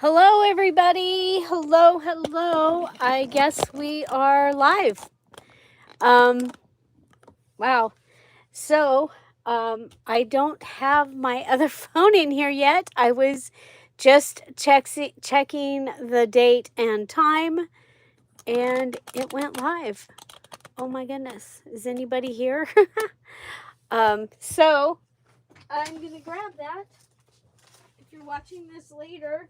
Hello, everybody. Hello, hello. I guess we are live. Wow. So, I don't have my other phone in here yet. I was just checking the date and time, and it went live. Oh my goodness. Is anybody here? So I'm gonna grab that. If you're watching this later,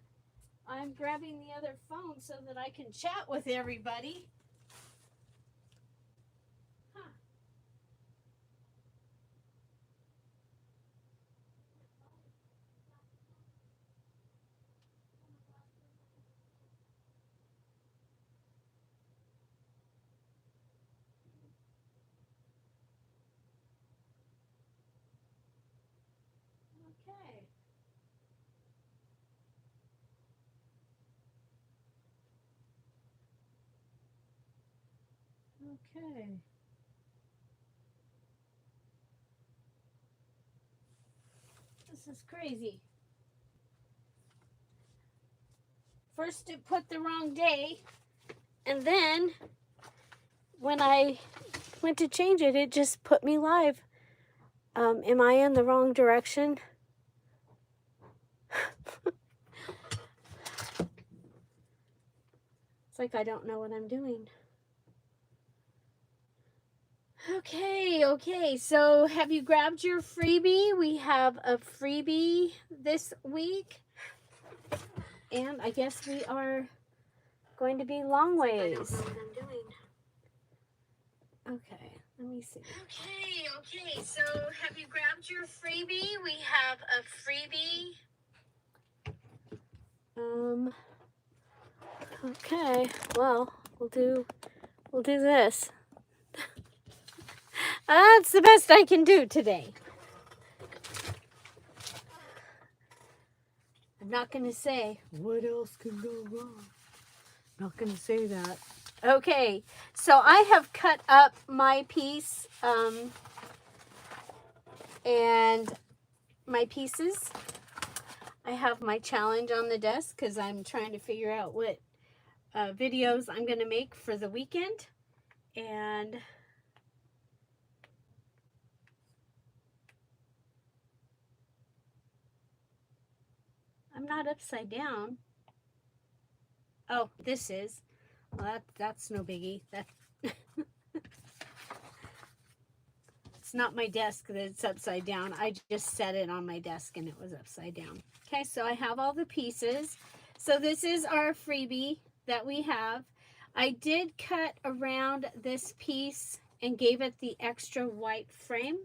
I'm grabbing the other phone so that I can chat with everybody. Huh. Okay. Okay. This is crazy. First it put the wrong day, and then when I went to change it, it just put me live. Am I in the wrong direction? It's like I don't know what I'm doing. Okay, so have you grabbed your freebie? We have a freebie this week. And I guess we are going to be long ways. I don't know what I'm doing. Okay, let me see. Okay, so have you grabbed your freebie? We have a freebie. Okay, well, we'll do this. That's the best I can do today. I'm not going to say, what else can go wrong? Not going to say that. Okay, so I have cut up my piece and my pieces. I have my challenge on the desk because I'm trying to figure out what videos I'm going to make for the weekend. And I'm not upside down. Oh, this is. Well, that's no biggie. That it's not my desk that's upside down. I just set it on my desk and it was upside down. Okay, so I have all the pieces. So this is our freebie that we have. I did cut around this piece and gave it the extra white frame.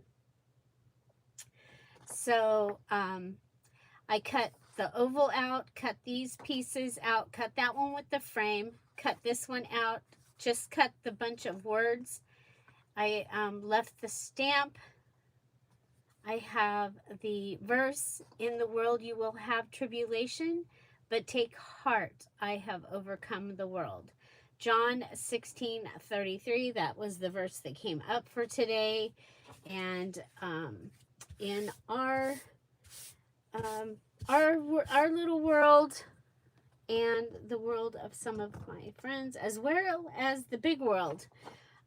So I cut the oval out, cut these pieces out, cut that one with the frame, cut this one out, just cut the bunch of words. I left the stamp. I have the verse, in the world you will have tribulation, but take heart, I have overcome the world. John 16:33, that was the verse that came up for today. And in our little world and the world of some of my friends, as well as the big world,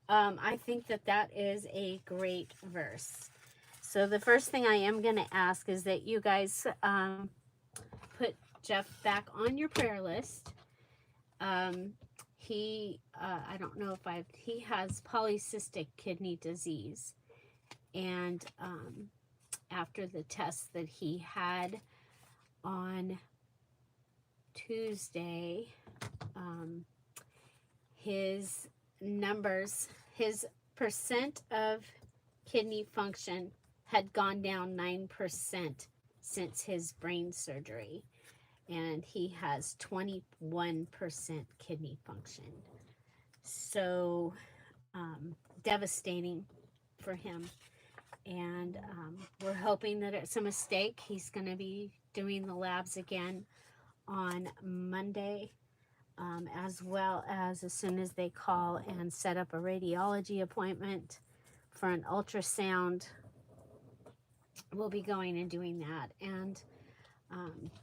I think that is a great verse. So the first thing I am going to ask is that you guys put Jeff back on your prayer list. I don't know if he has polycystic kidney disease. And after the test that he had on Tuesday, his numbers, his percent of kidney function had gone down 9% since his brain surgery. And he has 21% kidney function. So devastating for him. And we're hoping that it's a mistake. He's going to be doing the labs again on Monday, as well as soon as they call and set up a radiology appointment for an ultrasound, we'll be going and doing that. And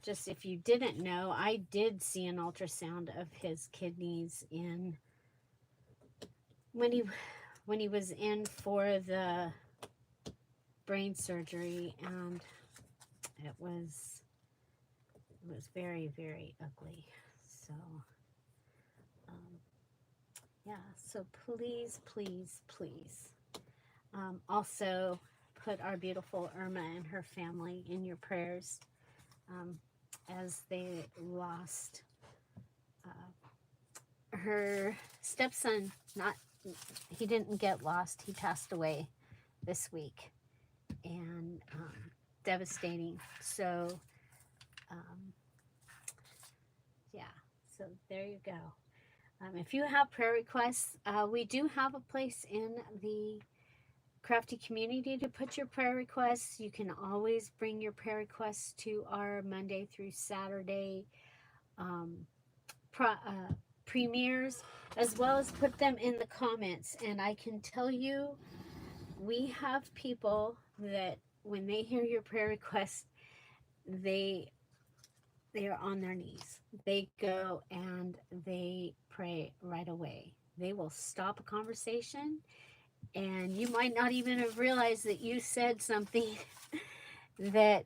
Just if you didn't know, I did see an ultrasound of his kidneys in when he was in for the brain surgery, and it was very, very ugly. So yeah, so please, please, please, also put our beautiful Irma and her family in your prayers, as they lost her stepson. He didn't get lost, he passed away this week, and devastating. So yeah, so there you go. If you have prayer requests, we do have a place in the Crafty community to put your prayer requests. You can always bring your prayer requests to our Monday through Saturday premieres, as well as put them in the comments. And I can tell you, we have people that when they hear your prayer request, they are on their knees. They go and they pray right away. They will stop a conversation, and you might not even have realized that you said something that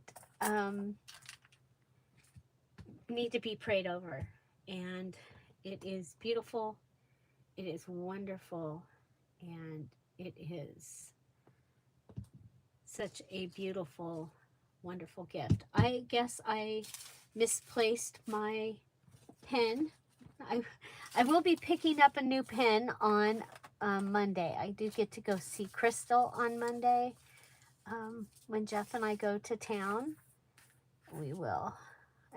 need to be prayed over. And it is beautiful, it is wonderful, and it is such a beautiful, wonderful gift. I guess I misplaced my pen. I will be picking up a new pen on Monday. I do get to go see Crystal on Monday. When Jeff and I go to town, we will.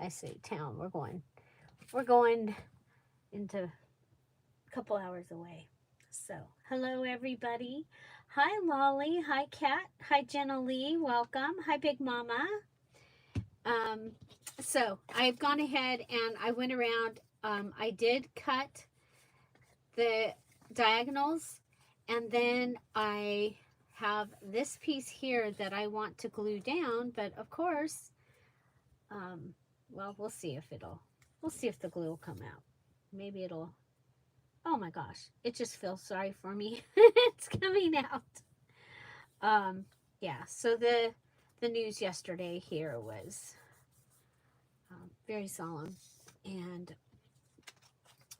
I say town. We're going into a couple hours away. So, hello everybody. Hi Lolly. Hi Kat. Hi Jenna Lee. Welcome. Hi Big Mama. So I've gone ahead and I went around. I did cut the diagonals, and then I have this piece here that I want to glue down, but of course, well, we'll see if the glue will come out. Maybe it'll, oh my gosh, it just feels sorry for me. It's coming out. Yeah, so the news yesterday here was very solemn. And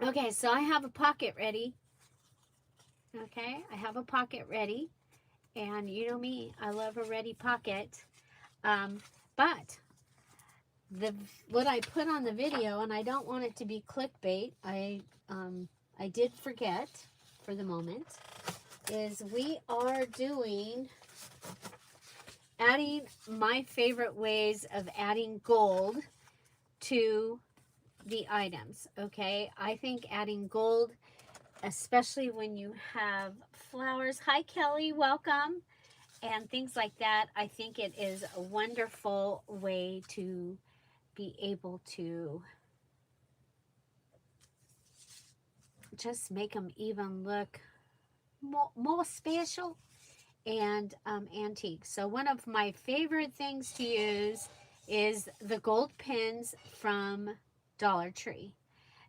okay, so I have a pocket ready. Okay, I have a pocket ready, and you know me, I love a ready pocket. But what I put on the video, and I don't want it to be clickbait, I did forget for the moment, is we are adding my favorite ways of adding gold to the items. Okay, I think adding gold, especially when you have flowers, hi Kelly, welcome, and things like that, I think it is a wonderful way to be able to just make them even look more special and antique. So one of my favorite things to use is the gold pins from Dollar Tree.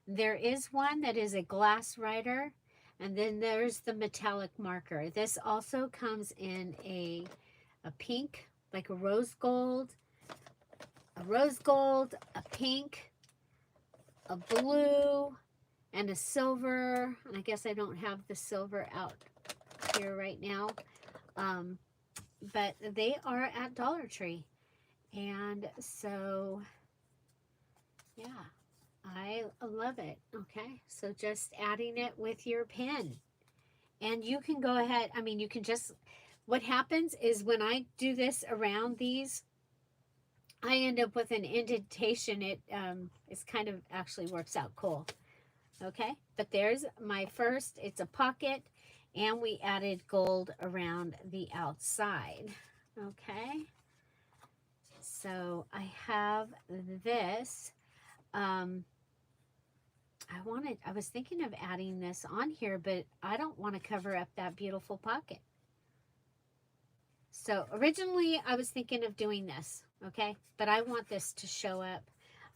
There is one that is a glass writer, and then there's the metallic marker. This also comes in a pink, like a rose gold, a pink, a blue, and a silver. And I guess I don't have the silver out here right now. But they are at Dollar Tree. And so, yeah, I love it. Okay, so just adding it with your pen. And you can go ahead, I mean, you can just, what happens is when I do this around these, I end up with an indentation. It's kind of actually works out cool. Okay, but there's my first, it's a pocket, and we added gold around the outside. Okay, so I have this. I was thinking of adding this on here, but I don't want to cover up that beautiful pocket. So originally I was thinking of doing this. okay? But I want this to show up.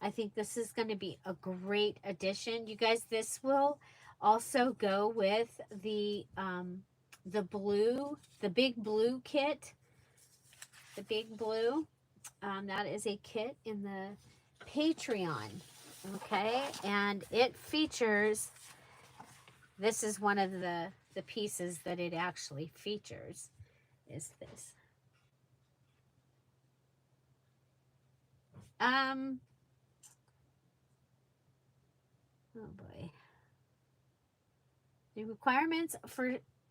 I think this is going to be a great addition. You guys, this will also go with the blue, the big blue kit, the big blue. That is a kit in the Patreon, okay? And it features, this is one of the pieces that it actually features, is this. Oh boy. The requirements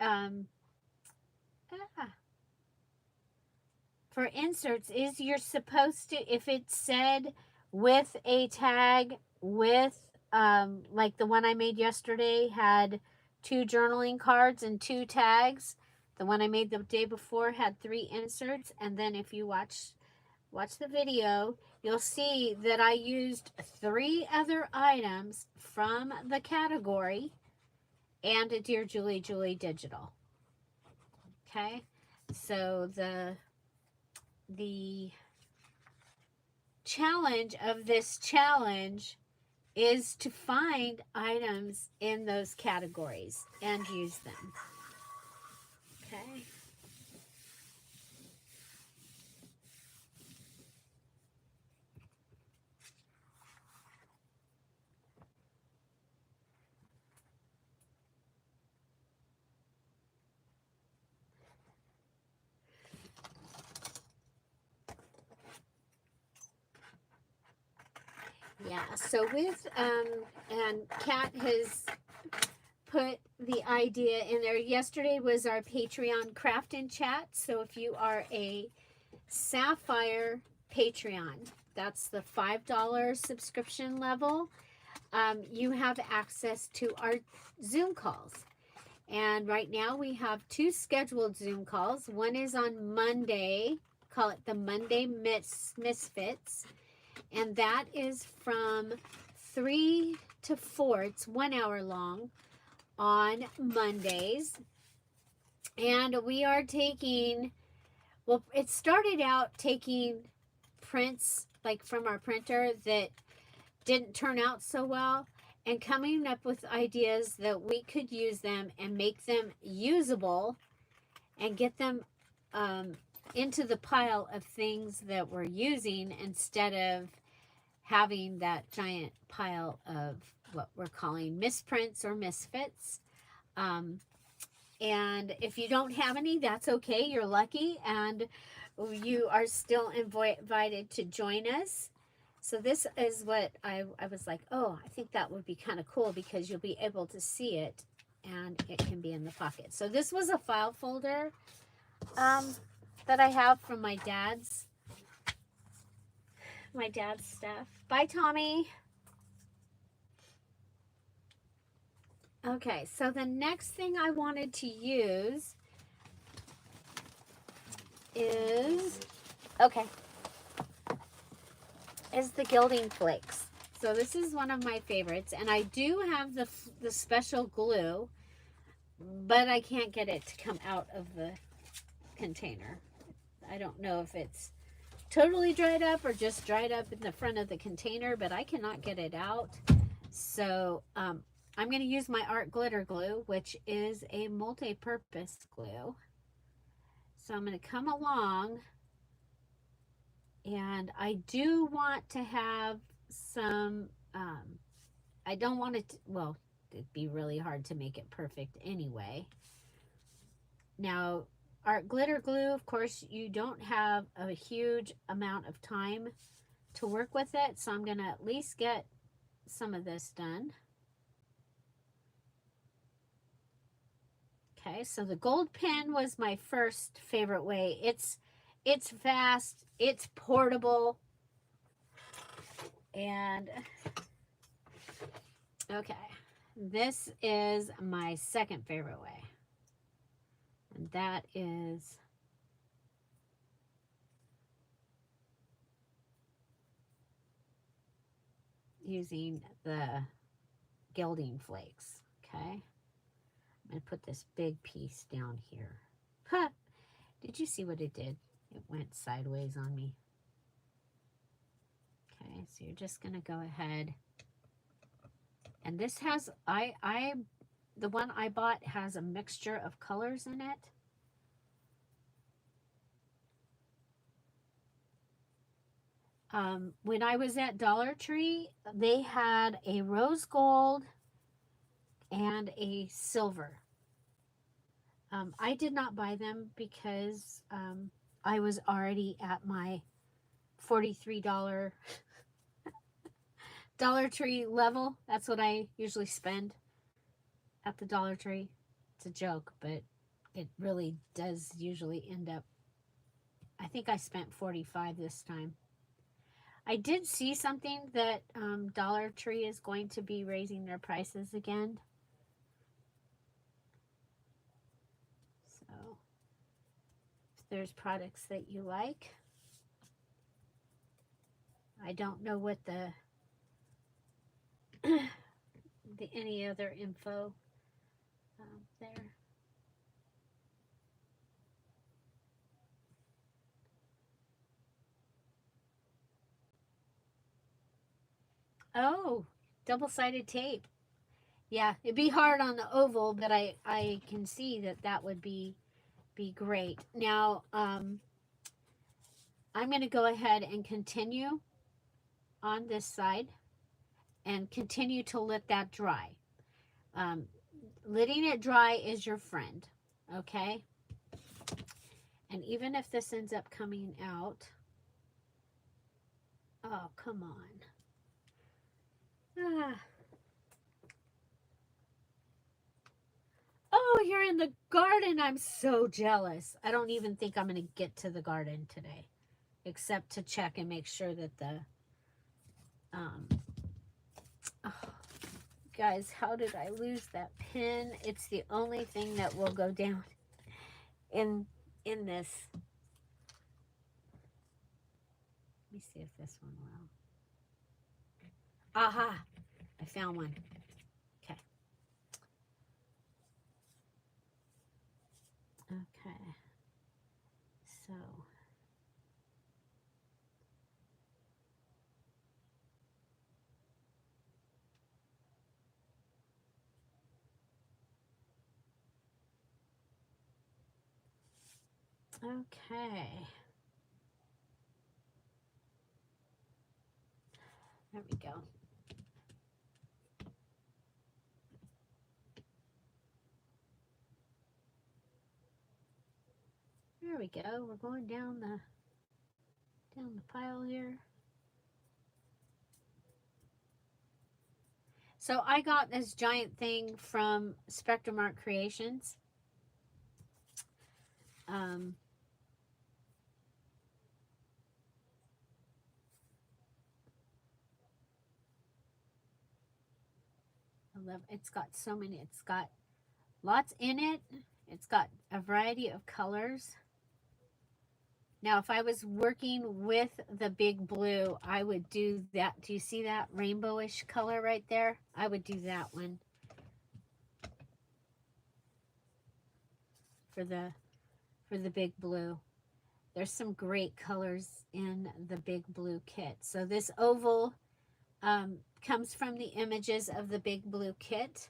um, for inserts is you're supposed to, if it said with a tag, with like the one I made yesterday had 2 journaling cards and 2 tags. The one I made the day before had 3 inserts, and then if you watch the video, you'll see that I used 3 other items from the category and a Dear Julie Julie digital. Okay, so the challenge of this challenge is to find items in those categories and use them. Okay. Yeah, so with, and Kat has put the idea in there. Yesterday was our Patreon craft and chat. So if you are a Sapphire Patreon, that's the $5 subscription level, you have access to our Zoom calls. And right now we have 2 scheduled Zoom calls. One is on Monday, call it the Monday Misfits. And that is from 3 to 4. It's 1 hour long on Mondays. And we are taking, well, it started out taking prints like from our printer that didn't turn out so well, and coming up with ideas that we could use them and make them usable and get them into the pile of things that we're using, instead of having that giant pile of what we're calling misprints or misfits. And if you don't have any, that's okay. You're lucky, and you are still invited to join us. So this is what I was like, oh, I think that would be kind of cool, because you'll be able to see it and it can be in the pocket. So this was a file folder that I have from my dad's stuff. Bye, Tommy. Okay, so the next thing I wanted to use is, is the Gilding flakes. So this is one of my favorites, and I do have the special glue, but I can't get it to come out of the container. I don't know if it's totally dried up or just dried up in the front of the container, but I cannot get it out. So I'm going to use my art glitter glue, which is a multi-purpose glue. So I'm going to come along, and I do want to have some, I don't want it to, well, it'd be really hard to make it perfect anyway. Now, art glitter glue, of course, you don't have a huge amount of time to work with it, so I'm going to at least get some of this done. Okay, so the gold pen was my first favorite way. It's fast, it's portable, and okay, this is my second favorite way, and that is using the Gilding flakes. Okay, I'm going to put this big piece down here. Huh. Did you see what it did? It went sideways on me. So you're just going to go ahead. And this has, the one I bought has a mixture of colors in it. When I was at Dollar Tree, they had a rose gold and a silver. I did not buy them because I was already at my $43 Dollar Tree level. That's what I usually spend at the Dollar Tree. It's a joke, but it really does usually end up, I think I spent 45 this time. I did see something that Dollar Tree is going to be raising their prices again. So if there's products that you like, I don't know what the any other info there. Oh, double-sided tape. Yeah, it'd be hard on the oval, but I can see that that would be great. Now, I'm going to go ahead and continue on this side and continue to let that dry. Letting it dry is your friend, okay? And even if this ends up coming out, oh, come on. Ah. Oh, you're in the garden. I'm so jealous. I don't even think I'm going to get to the garden today, except to check and make sure that the, oh, guys, how did I lose that pin? It's the only thing that will go down in this. Let me see if this one will. Aha, I found one. Okay. Okay. So. Okay. There we go. There we go. We're going down the pile here. So I got this giant thing from Spectrum Art Creations. I love, it's got so many, it's got lots in it. It's got a variety of colors. Now, if I was working with the big blue, I would do that. Do you see that rainbowish color right there? I would do that one for the big blue. There's some great colors in the big blue kit. So this oval comes from the images of the big blue kit.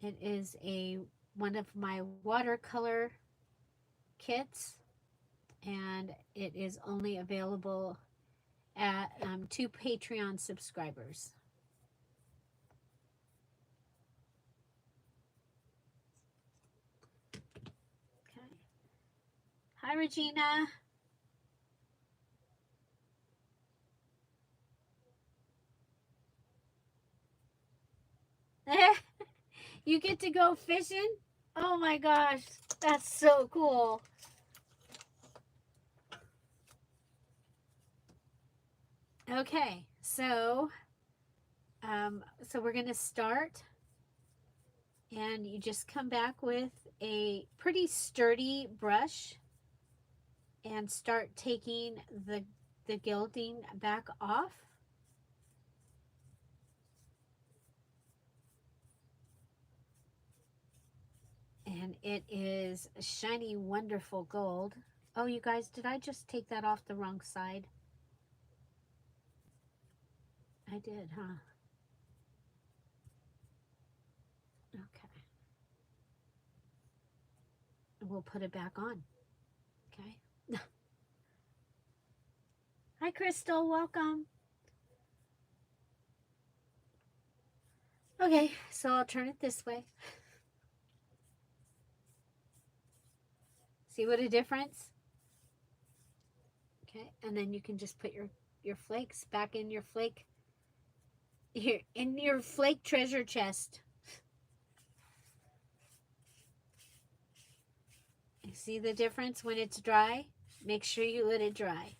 It is one of my watercolor kits, and it is only available at 2 Patreon subscribers. Okay. Hi, Regina. You get to go fishing? Oh my gosh, that's so cool. Okay, so we're gonna start, and you just come back with a pretty sturdy brush and start taking the gilding back off. And it is a shiny, wonderful gold. Oh, you guys, did I just take that off the wrong side? I did, huh? Okay. And we'll put it back on. Okay. Hi, Crystal. Welcome. Okay, so I'll turn it this way. See what a difference? Okay, and then you can just put your flakes back in your flake flake treasure chest. You see the difference when it's dry? Make sure you let it dry.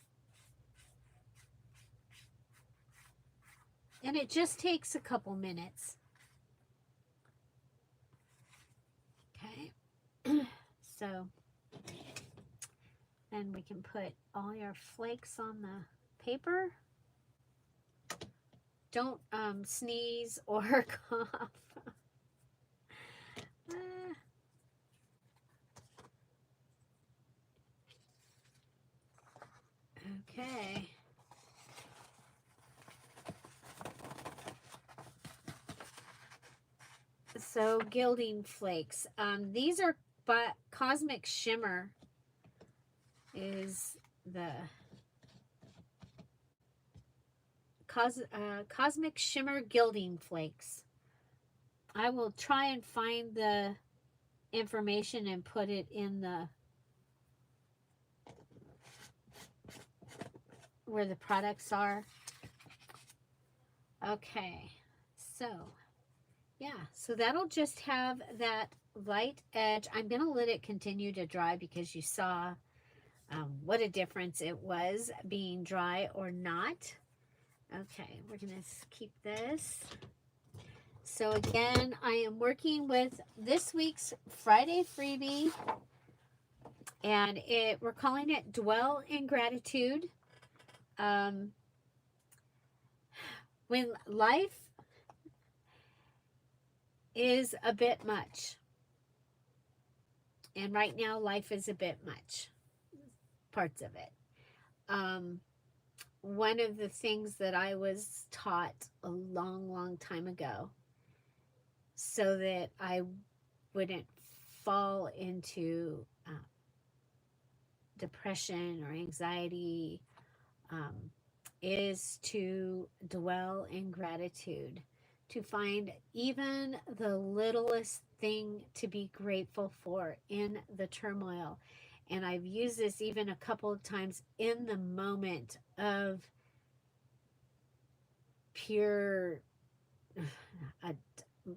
And it just takes a couple minutes. Okay. So then we can put all your flakes on the paper. Don't sneeze or cough. Okay. So gilding flakes. These are Cosmic Shimmer is the Cosmic Shimmer Gilding Flakes. I will try and find the information and put it in the where the products are. Okay, so yeah, so that'll just have that light edge. I'm gonna let it continue to dry because you saw what a difference it was being dry or not. Okay, we're gonna keep this. So again, I am working with this week's Friday freebie, and we're calling it Dwell in Gratitude. When life is a bit much, and right now life is a bit much, parts of it. One of the things that I was taught a long time ago, so that I wouldn't fall into depression or anxiety, is to dwell in gratitude, to find even the littlest thing to be grateful for in the turmoil. And I've used this even a couple of times in the moment of pure,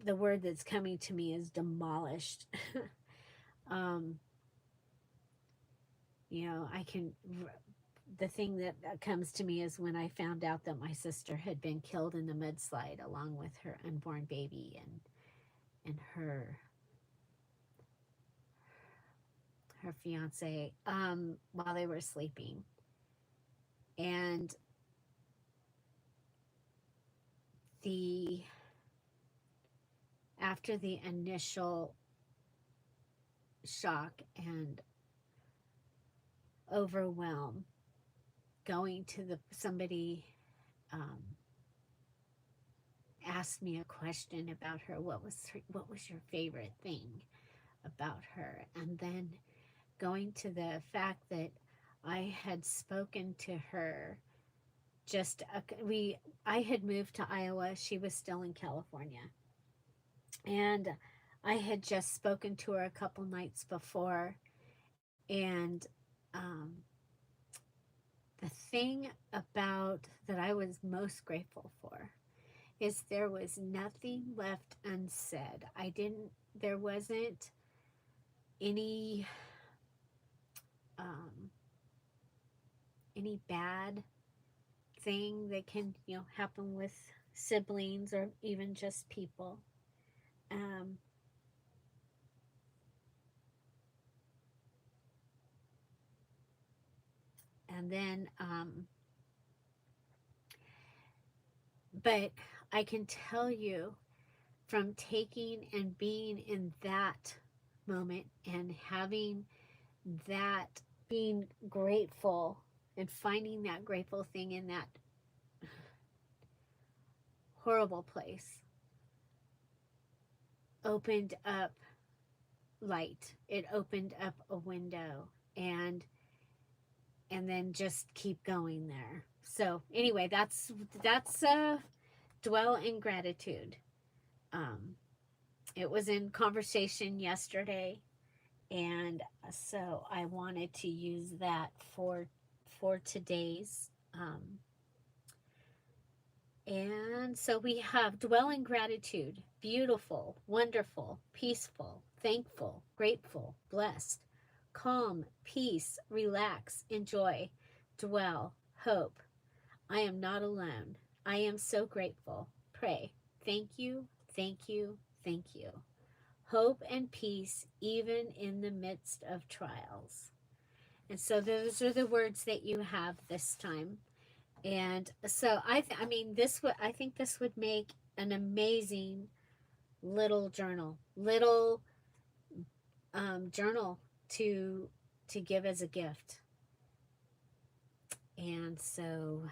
the word that's coming to me is demolished. You know, the thing that comes to me is when I found out that my sister had been killed in the mudslide along with her unborn baby and her fiance, while they were sleeping. And after the initial shock and overwhelm, going to somebody asked me a question about her. What was your favorite thing about her? And then going to the fact that I had spoken to her I had moved to Iowa. She was still in California. And I had just spoken to her a couple nights before. And the thing that I was most grateful for is there was nothing left unsaid. There wasn't any bad thing that can, happen with siblings or even just people. And then, but I can tell you from taking and being in that moment and having that, being grateful and finding that grateful thing in that horrible place opened up light. It opened up a window, and then just keep going there. So anyway, that's dwell in gratitude. Um, it was in conversation yesterday, and so I wanted to use that for today's. And so we have dwell in gratitude, beautiful, wonderful, peaceful, thankful, grateful, blessed, calm, peace, relax, enjoy, dwell, hope. I am not alone. I am so grateful. Pray. Thank you, thank you, thank you. Hope and peace even in the midst of trials. And so those are the words that you have this time. And so I mean I think this would make an amazing little journal, journal to give as a gift. And so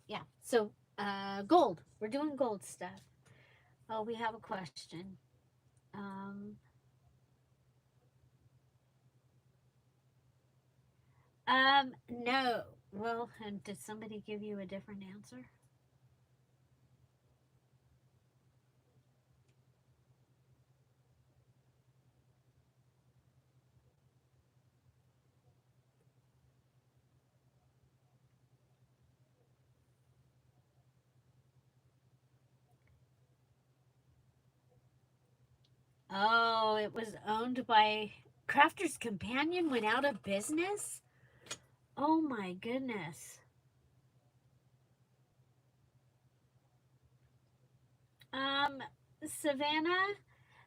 yeah, so gold, we're doing gold stuff. Oh, we have a question. No. Well, and did somebody give you a different answer? Oh, it was owned by Crafter's Companion, went out of business? Oh my goodness. Savannah,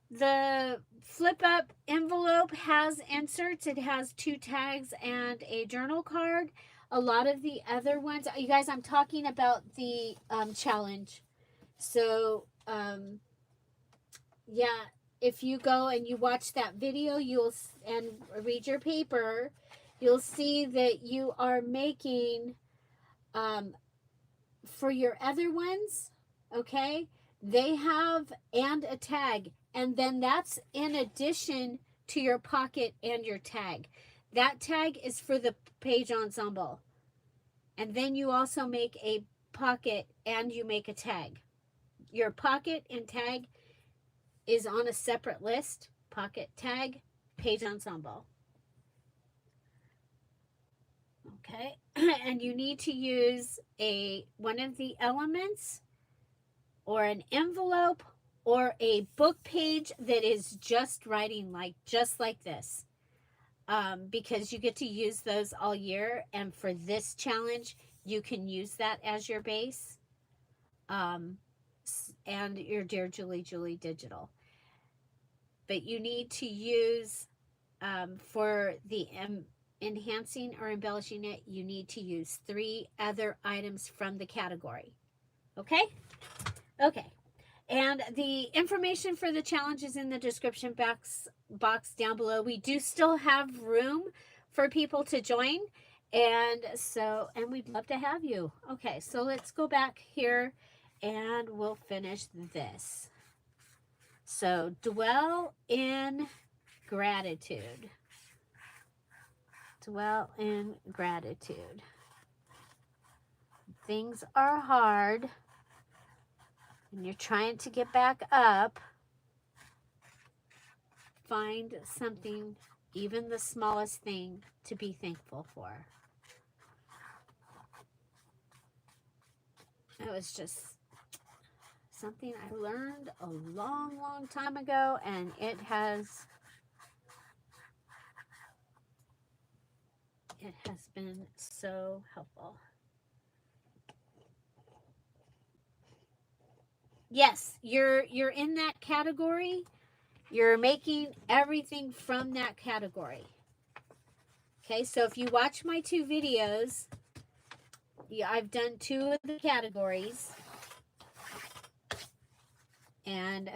the flip up envelope has inserts. It has 2 tags and a journal card. A lot of the other ones, you guys, I'm talking about the challenge. So, yeah, if you go and you watch that video, and read your paper, you'll see that you are making for your other ones, okay, they have and a tag, and then that's in addition to your pocket and your tag. That tag is for the page ensemble, and then you also make a pocket and you make a tag. Your pocket and tag is on a separate list. Pocket, tag, page ensemble. Okay, and you need to use one of the elements or an envelope or a book page that is just writing just like this, because you get to use those all year, and for this challenge you can use that as your base, and your Dear Julie Julie digital. But you need to use, for the enhancing or embellishing it, you need to use 3 other items from the category. Okay? Okay. And the information for the challenge is in the description box down below. We do still have room for people to join. And we'd love to have you. Okay, so let's go back here and we'll finish this. So dwell in gratitude. Dwell in gratitude. Things are hard and you're trying to get back up. Find something, even the smallest thing, to be thankful for. It was just something I learned a long, long time ago, and it has been so helpful. Yes, you're in that category. You're making everything from that category. Okay, so if you watch my 2 videos, I've done 2 of the categories. And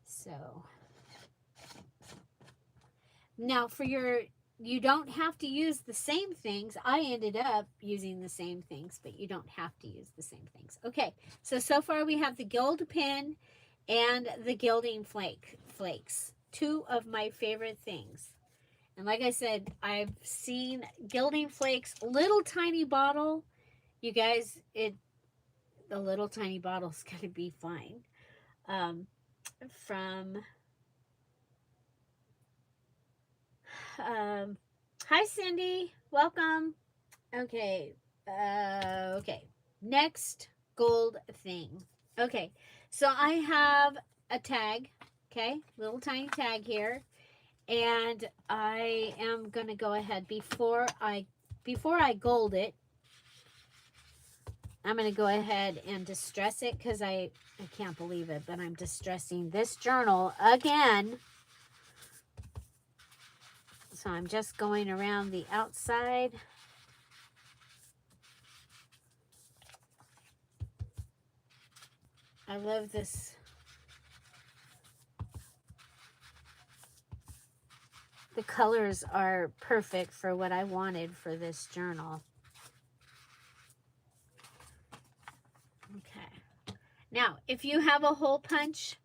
so Now for you don't have to use the same things. I ended up using the same things, but you don't have to use the same things. Okay, so far we have the gold pin and the gilding flakes. Two of my favorite things. And like I said, I've seen gilding flakes, little tiny bottle. You guys, the little tiny bottle's gonna be fine. From hi Cindy, welcome. Okay, okay. Next gold thing. Okay, so I have a tag. Okay, little tiny tag here, and I am gonna go ahead before I gold it. I'm going to go ahead and distress it because I can't believe it, but I'm distressing this journal again. So I'm just going around the outside. I love this. The colors are perfect for what I wanted for this journal. Okay. Now, if you have a hole punch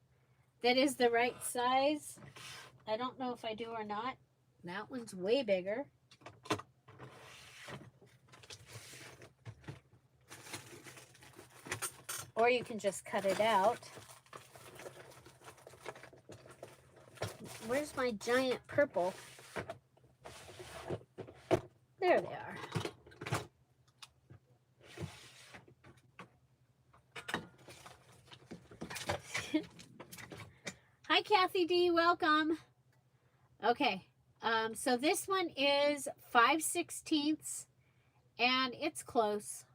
that is the right size, I don't know if I do or not. That one's way bigger. Or you can just cut it out. Where's my giant purple? There they are. Hi, Kathy D. Welcome. Okay. So this one is 5/16, and it's close.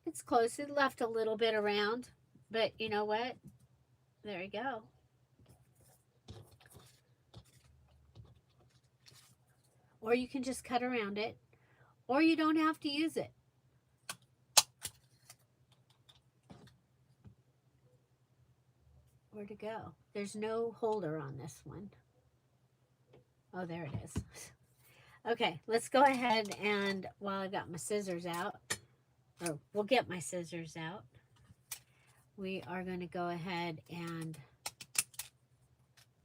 It's close. It left a little bit around, but you know what? There you go. Or you can just cut around it, or you don't have to use it. Where to go? There's no holder on this one. Oh, there it is. Okay, let's go ahead and while I've got my scissors out, or we'll get my scissors out, we are going to go ahead and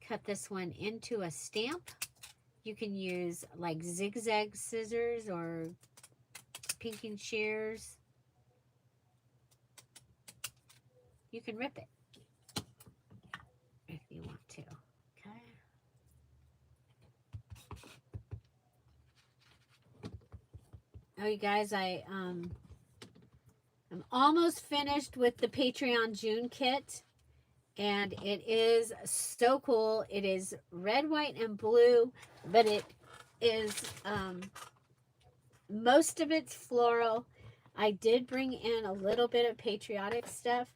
cut this one into a stamp. You can use like zigzag scissors or pinking shears. You can rip it if you want to. Okay. Oh, you guys, I'm almost finished with the Patreon June kit, and it is so cool. It is red, white, and blue, but it is most of it's floral. I did bring in a little bit of patriotic stuff,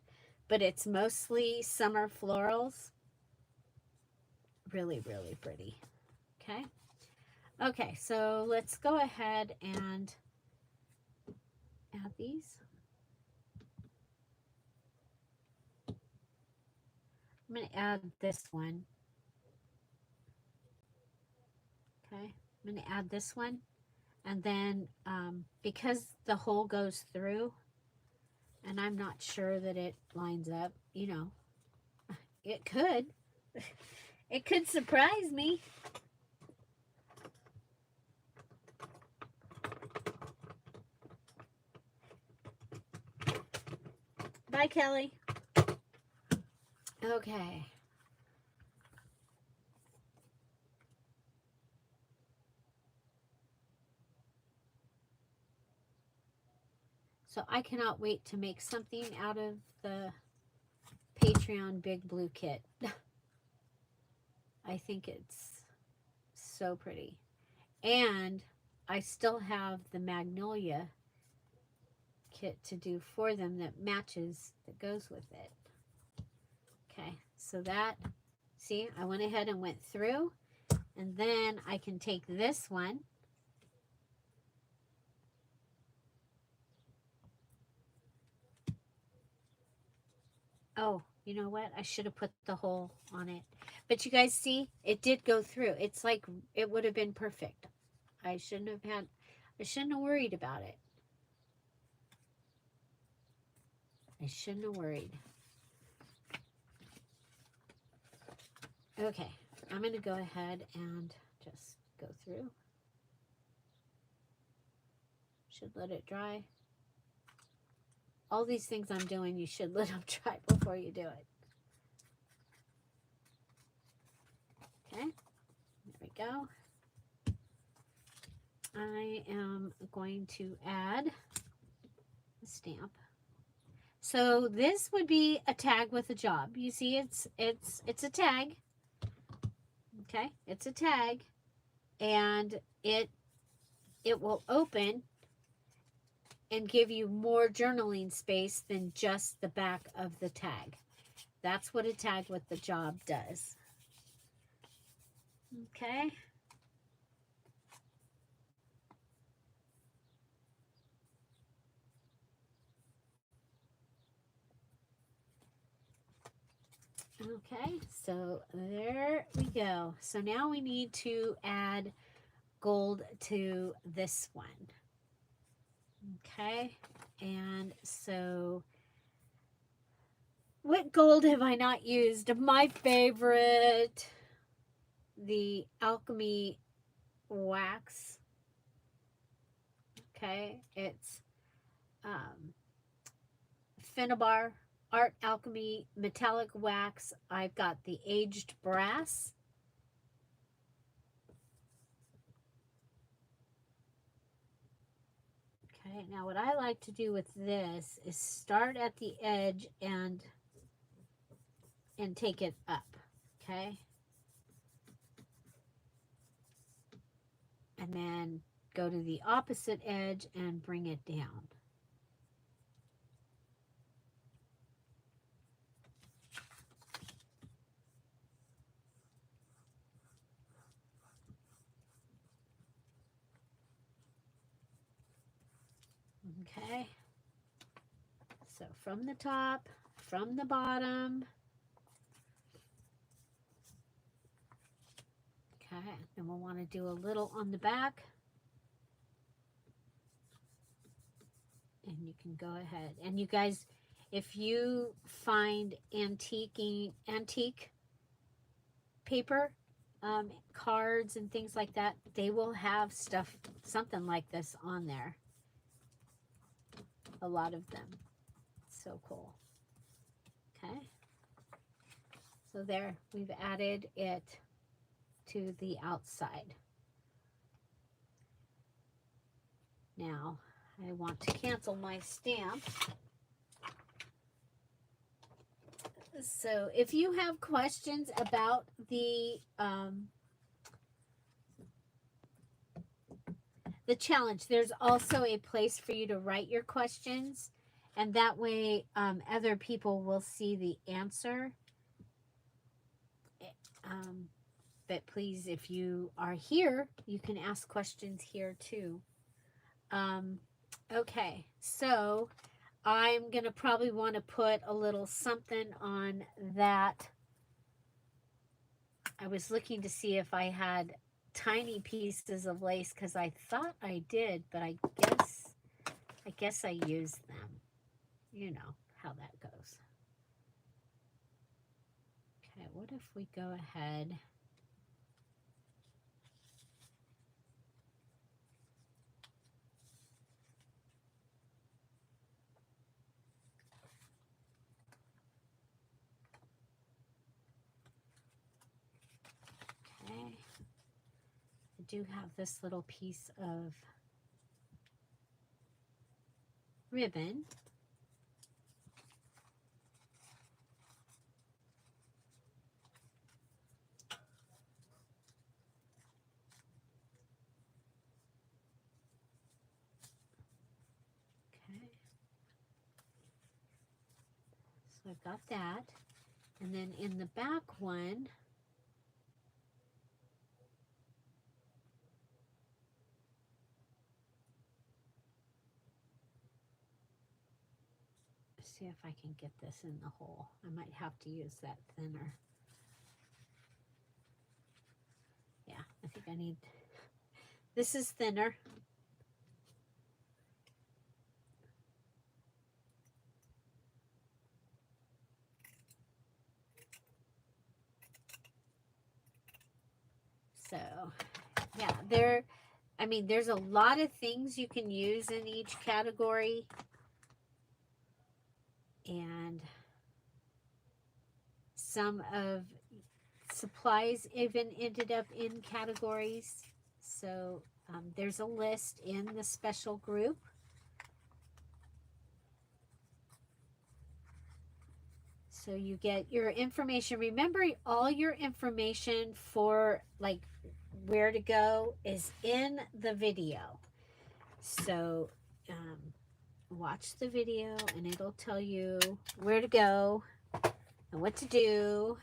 but it's mostly summer florals. Really, really pretty. Okay. Okay, so let's go ahead and add these. I'm going to add this one. Okay, I'm going to add this one. And then because the hole goes through, and I'm not sure that it lines up, you know, it could. It could surprise me. Bye, Kelly. Okay. So I cannot wait to make something out of the Patreon Big Blue kit. I think it's so pretty. And I still have the Magnolia kit to do for them that matches, that goes with it. Okay, so that, see, I went ahead and went through, and then I can take this one. Oh, you know what? I should have put the hole on it. But you guys see, it did go through. It's like it would have been perfect. I shouldn't have worried about it. I shouldn't have worried. Okay, I'm going to go ahead and just go through. Should let it dry. All these things I'm doing, you should let them dry before you do it. Okay, there we go. I am going to add a stamp. So this would be a tag with a job. You see, it's a tag. Okay, it's a tag, and it will open and give you more journaling space than just the back of the tag. That's what a tag with the job does. Okay. Okay, so there we go. So now we need to add gold to this one. Okay, and so what gold have I not used? My favorite, the Alchemy wax. Okay, it's Finnabar Art Alchemy metallic wax. I've got the aged brass. Okay, now what I like to do with this is start at the edge and take it up. Okay, and then go to the opposite edge and bring it down. Okay, so from the top, from the bottom. Okay, then we'll want to do a little on the back. And you can go ahead. And you guys, if you find antique paper, cards and things like that, they will have stuff, something like this on there. A lot of them. So cool. Okay. So there, we've added it to the outside. Now, I want to cancel my stamp. So if you have questions about the challenge, there's also a place for you to write your questions, and that way other people will see the answer. But please, if you are here, you can ask questions here too. Okay, so I'm going to probably want to put a little something on that. I was looking to see if I had tiny pieces of lace because I thought I did, but I guess I used them. You know how that goes. Okay, what if we go ahead I do have this little piece of ribbon. Okay. So I've got that. And then in the back one, see if I can get this in the hole. I might have to use that thinner. I think I need, this is thinner. So, yeah, I mean, there's a lot of things you can use in each category. And some of supplies even ended up in categories. So there's a list in the special group. So you get your information. Remember, all your information for like where to go is in the video. So watch the video and it'll tell you where to go and what to do.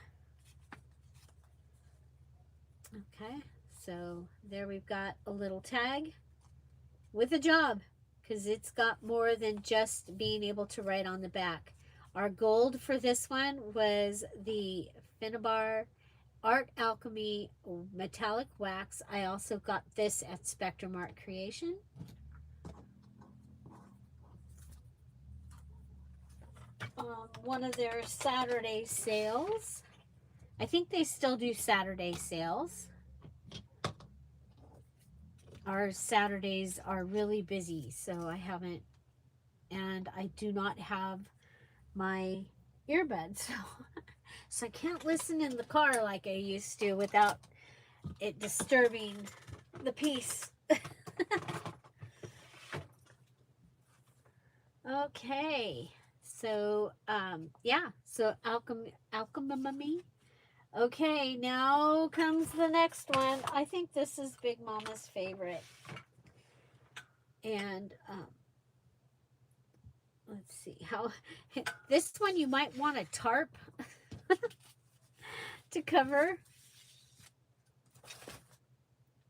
Okay, so there we've got a little tag with a job, because it's got more than just being able to write on the back. Our gold for this one was the Finnabar Art Alchemy Metallic Wax. I also got this at Spectrum Art Creation. One of their Saturday sales. I think they still do Saturday sales. Our Saturdays are really busy, so I haven't, and I do not have my earbuds, so I can't listen in the car like I used to without it disturbing the peace. Okay, so yeah, so alchemy. Okay, now comes the next one. I think this is Big Mama's favorite. And let's see how this one you might want a tarp to cover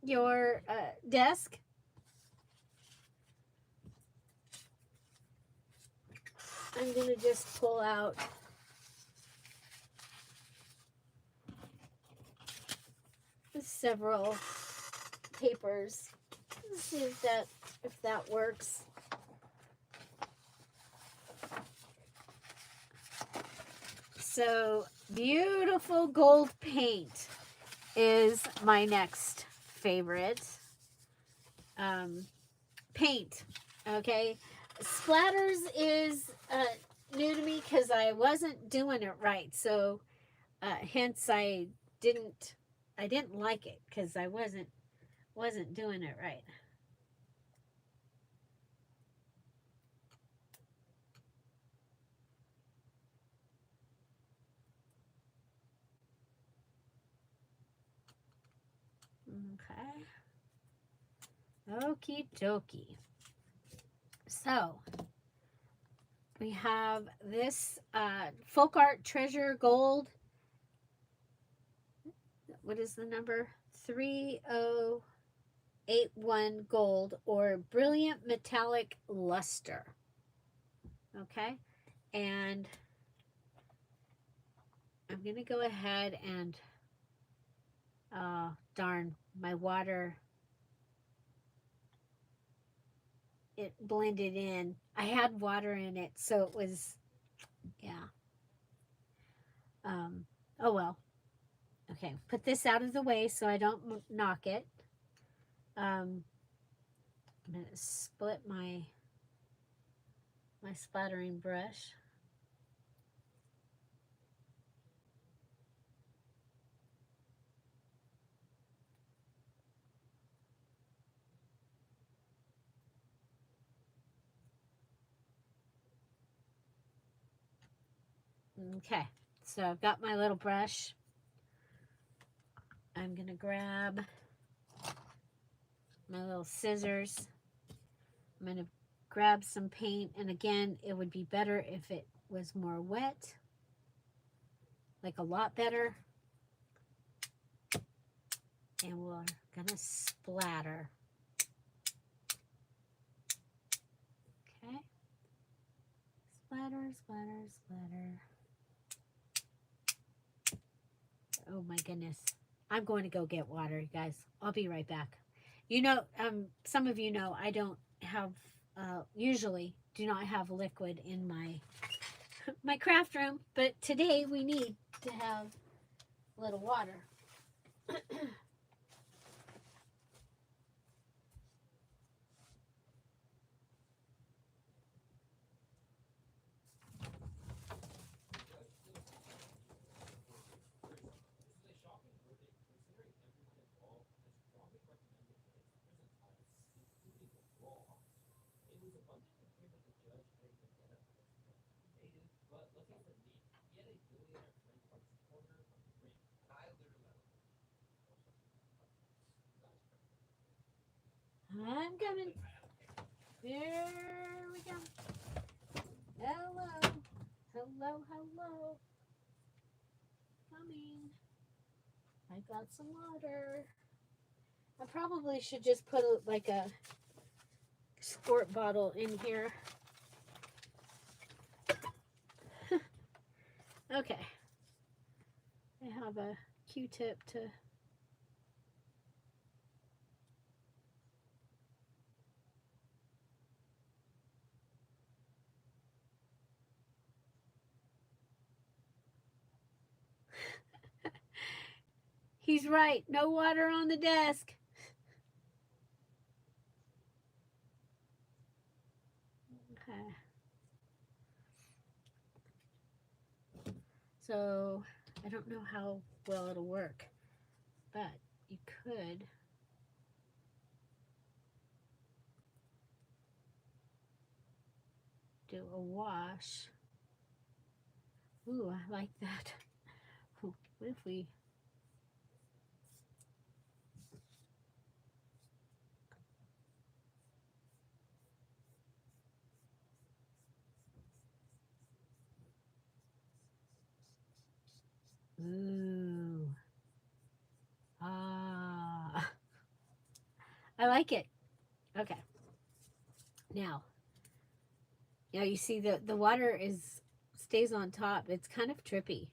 your desk. I'm going to just pull out several papers. Let's see if that works. So beautiful gold paint is my next favorite paint. Okay, splatters is new to me because I wasn't doing it right, so hence I didn't like it because I wasn't doing it right. Okay. Okie dokie. So we have this Folk Art Treasure Gold. What is the number? 3081 Gold, or Brilliant Metallic Luster. Okay. And I'm going to go ahead and, darn, my water, it blended in. I had water in it, so it was, yeah. Oh well. Okay, put this out of the way so I don't knock it. I'm going to split my splattering brush. Okay, so I've got my little brush. I'm going to grab my little scissors. I'm going to grab some paint, and again, it would be better if it was more wet, like a lot better. And we're going to splatter. Okay. Splatter, splatter, splatter. Oh my goodness. I'm going to go get water, you guys. I'll be right back. You know, some of you know I don't have, usually do not have liquid in my craft room, but today we need to have a little water. I'm coming. Here we go. Hello. Hello, hello. Coming. I got some water. I probably should just put like a squirt bottle in here. Okay. I have a Q-tip to... He's right. No water on the desk. Okay. So, I don't know how well it'll work, but you could do a wash. Ooh, I like that. What if we... Ooh. Ah. I like it. Okay. Now you see the water stays on top. It's kind of trippy.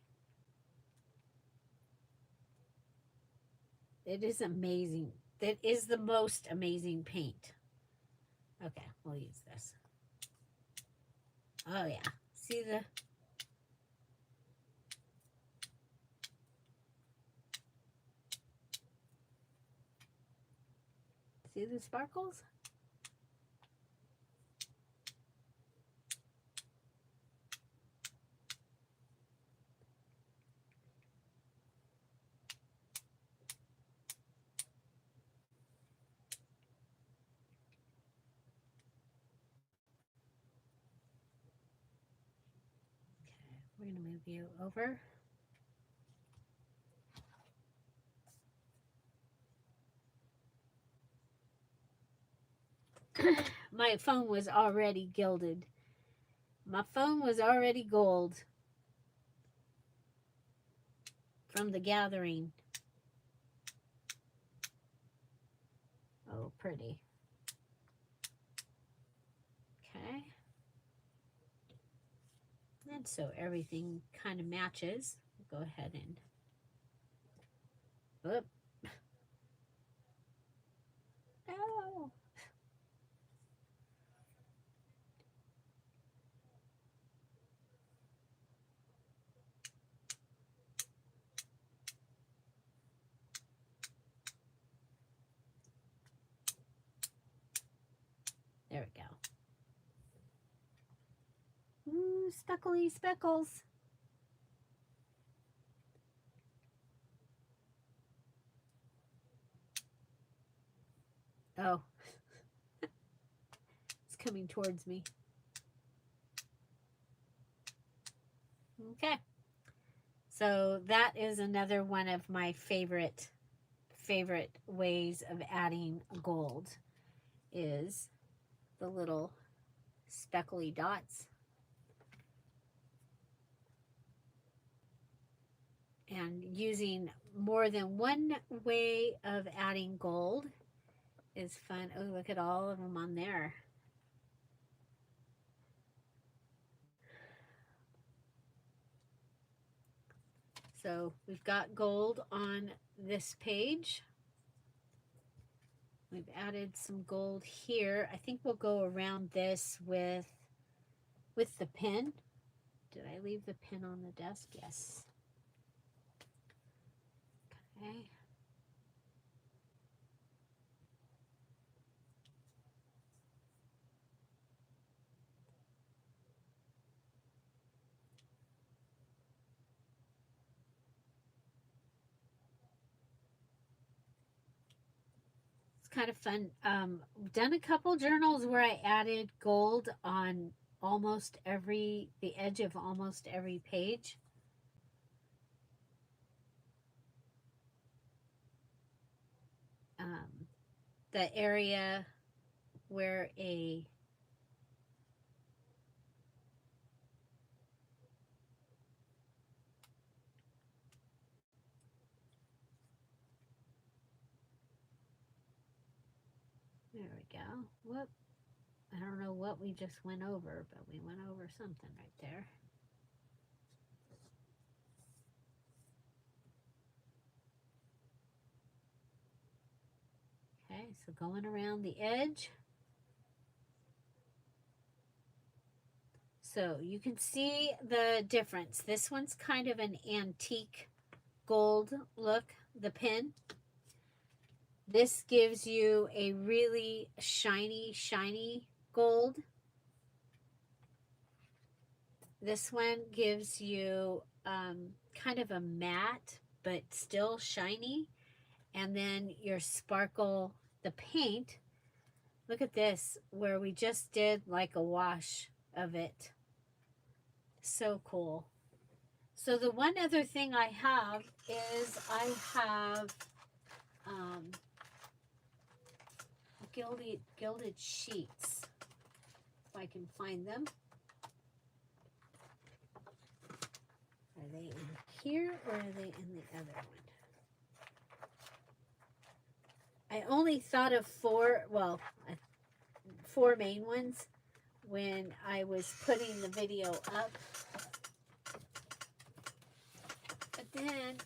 It is amazing. That is the most amazing paint. Okay, we'll use this. Oh yeah. See the... See the sparkles? We're going to move you over. My phone was already gilded. My phone was already gold from the gathering. Oh, pretty. Okay. And so everything kind of matches. Go ahead and... Whoop. Oh. There we go. Ooh, speckly speckles. Oh. It's coming towards me. Okay. So that is another one of my favorite ways of adding gold is the little speckly dots. And using more than one way of adding gold is fun. Oh, look at all of them on there. So we've got gold on this page. We've added some gold here. I think we'll go around this with the pin. Did I leave the pin on the desk? Yes. Okay. Kind of fun. Done a couple journals where I added gold on the edge of almost every page. The area where there we go. Whoop. I don't know what we just went over, but we went over something right there. Okay, so going around the edge. So you can see the difference. This one's kind of an antique gold look, the pin. This gives you a really shiny gold. This one gives you kind of a matte, but still shiny. And then your sparkle, the paint. Look at this, where we just did like a wash of it. So cool. So the one other thing I have is I have gilded sheets, if I can find them. Are they in here or are they in the other one? I only thought of four main ones when I was putting the video up. But then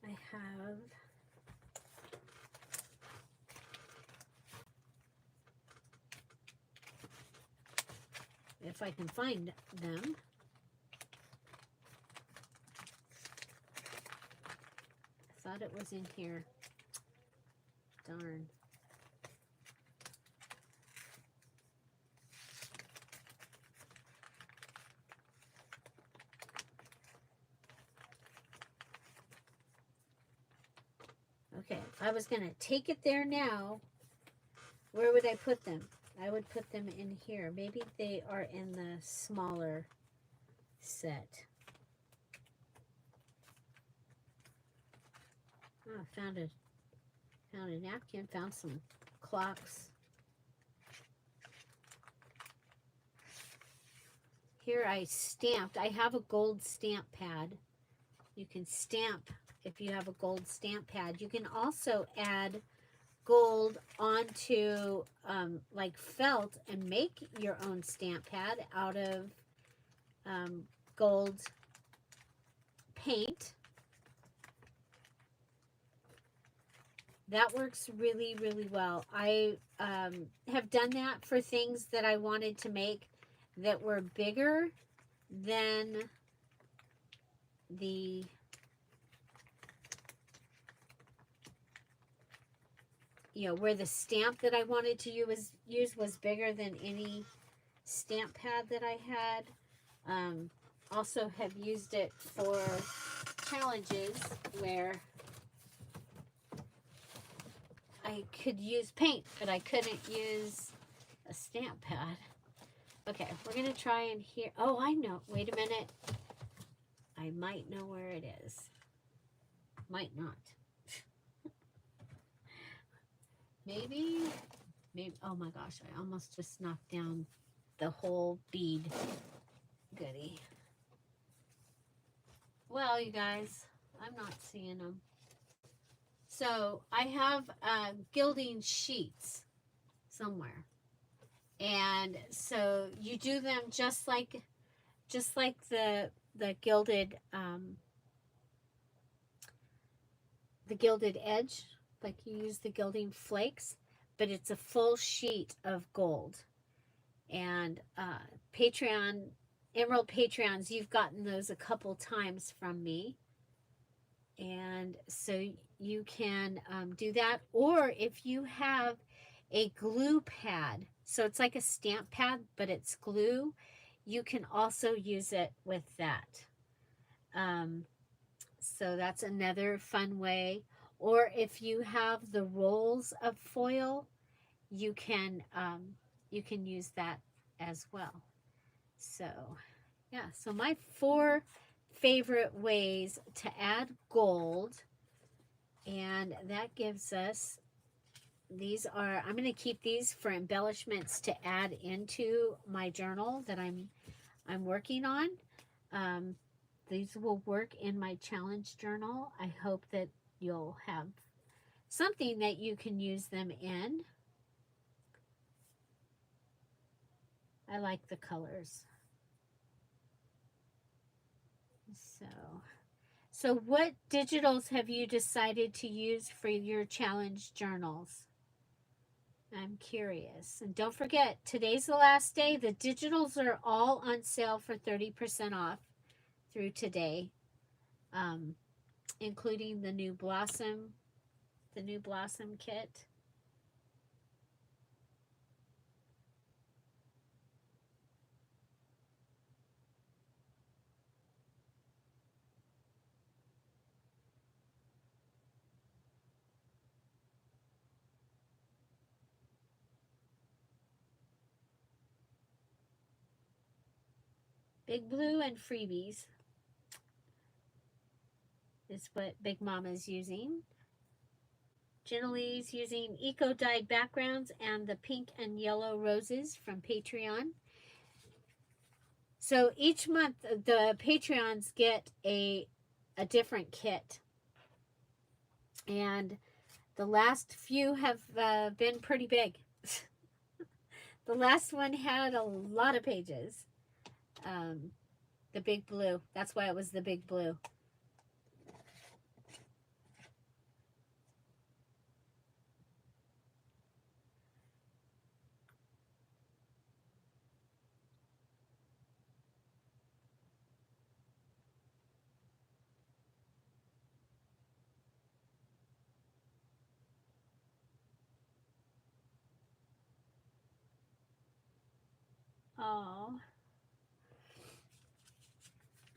I have if I can find them. I thought it was in here. Darn. Okay, if I was going to take it there now, where would I put them? I would put them in here. Maybe they are in the smaller set. Oh, found a napkin, found some clocks. Here I stamped. I have a gold stamp pad. You can stamp if you have a gold stamp pad. You can also add gold onto like felt and make your own stamp pad out of gold paint. That works really, really well. I have done that for things that I wanted to make that were bigger than the where the stamp that I wanted to use was bigger than any stamp pad that I had. Also have used it for challenges where I could use paint, but I couldn't use a stamp pad. Okay, we're going to try in here. Oh, I know. Wait a minute. I might know where it is. Might not. Maybe, oh my gosh, I almost just knocked down the whole bead goodie. Well, you guys, I'm not seeing them. So I have gilding sheets somewhere. And so you do them just like just like the gilded edge, like you use the gilding flakes, but it's a full sheet of gold. And Patreon, Emerald Patreons, you've gotten those a couple times from me. And so you can do that. Or if you have a glue pad, so it's like a stamp pad, but it's glue, you can also use it with that. So that's another fun way. Or if you have the rolls of foil, you can use that as well. So yeah, so my 4 favorite ways to add gold, and that gives us, these are, I'm going to keep these for embellishments to add into my journal that I'm working on. These will work in my challenge journal. I hope that you'll have something that you can use them in. I like the colors. So what digitals have you decided to use for your challenge journals? I'm curious. And don't forget, today's the last day. The digitals are all on sale for 30% off through today, including the new Blossom kit. Big Blue and Freebies is what Big Mama's using. Jennily's using eco dyed backgrounds and the pink and yellow roses from Patreon. So each month the Patreons get a different kit, and the last few have been pretty big. The last one had a lot of pages. The Big Blue, that's why it was the Big Blue. Oh.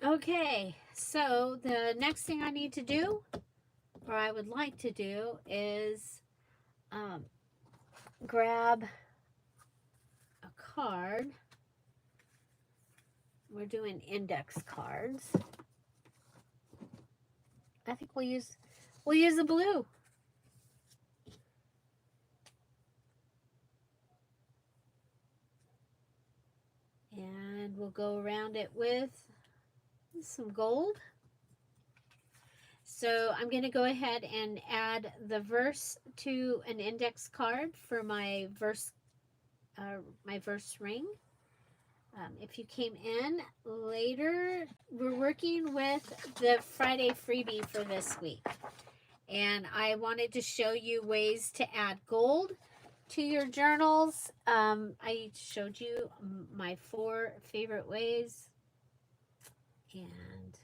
Okay, so the next thing I need to do, or I would like to do, is grab a card. We're doing index cards. I think we'll use the blue. And we'll go around it with some gold. So I'm going to go ahead and add the verse to an index card for my verse ring. If you came in later, we're working with the Friday freebie for this week. And I wanted to show you ways to add gold to your journals. I showed you my 4 favorite ways. And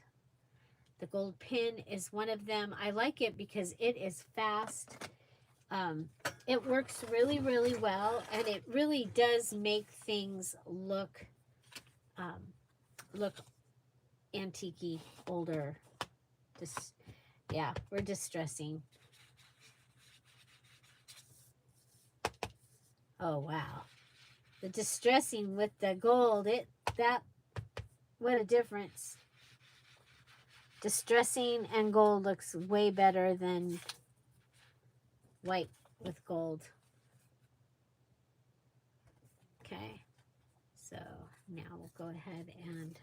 the gold pin is one of them. I like it because it is fast. It works really, really well, and it really does make things look antique-y, older. Yeah, we're distressing. Oh wow, the distressing with the gold, what a difference. Distressing and gold looks way better than white with gold. Okay, so now we'll go ahead and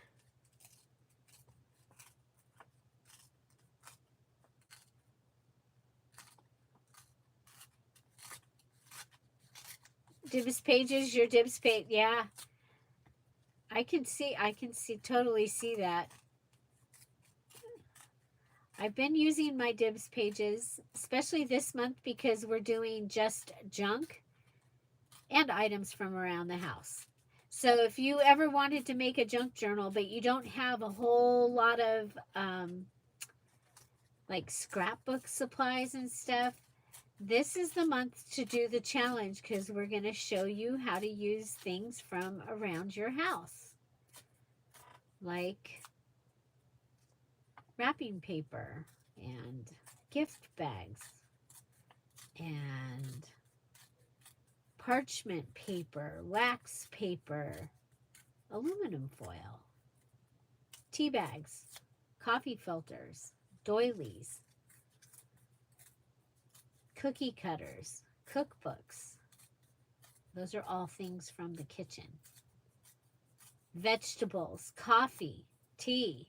Dibs pages, your dibs page, yeah. I can totally see that. I've been using my dibs pages, especially this month because we're doing just junk and items from around the house. So if you ever wanted to make a junk journal, but you don't have a whole lot of like scrapbook supplies and stuff, this is the month to do the challenge because we're going to show you how to use things from around your house. Like wrapping paper and gift bags and parchment paper, wax paper, aluminum foil, tea bags, coffee filters, doilies, cookie cutters, cookbooks. Those are all things from the kitchen. Vegetables, coffee, tea.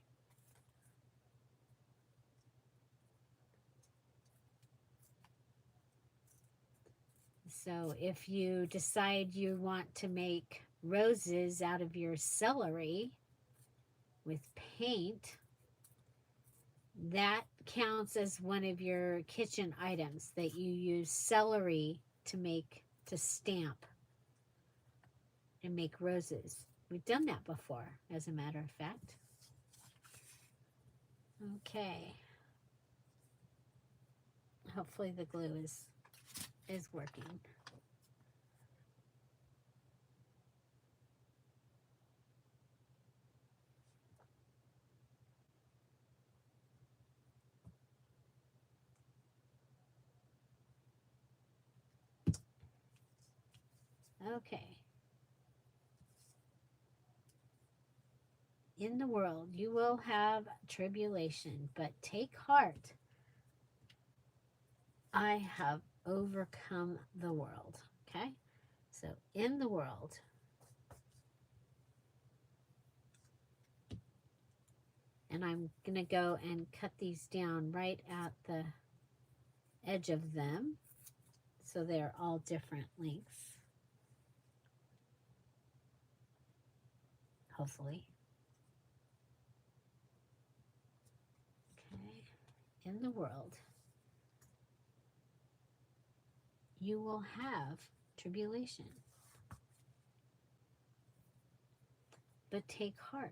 So if you decide you want to make roses out of your celery with paint, that counts as one of your kitchen items that you use celery to stamp and make roses. We've done that before, as a matter of fact. Okay. Hopefully the glue is working. Okay. In the world, you will have tribulation, but take heart. I have overcome the world. Okay? So, in the world, and I'm going to go and cut these down right at the edge of them so they're all different lengths. Hopefully. Okay. In the world, you will have tribulation, but take heart.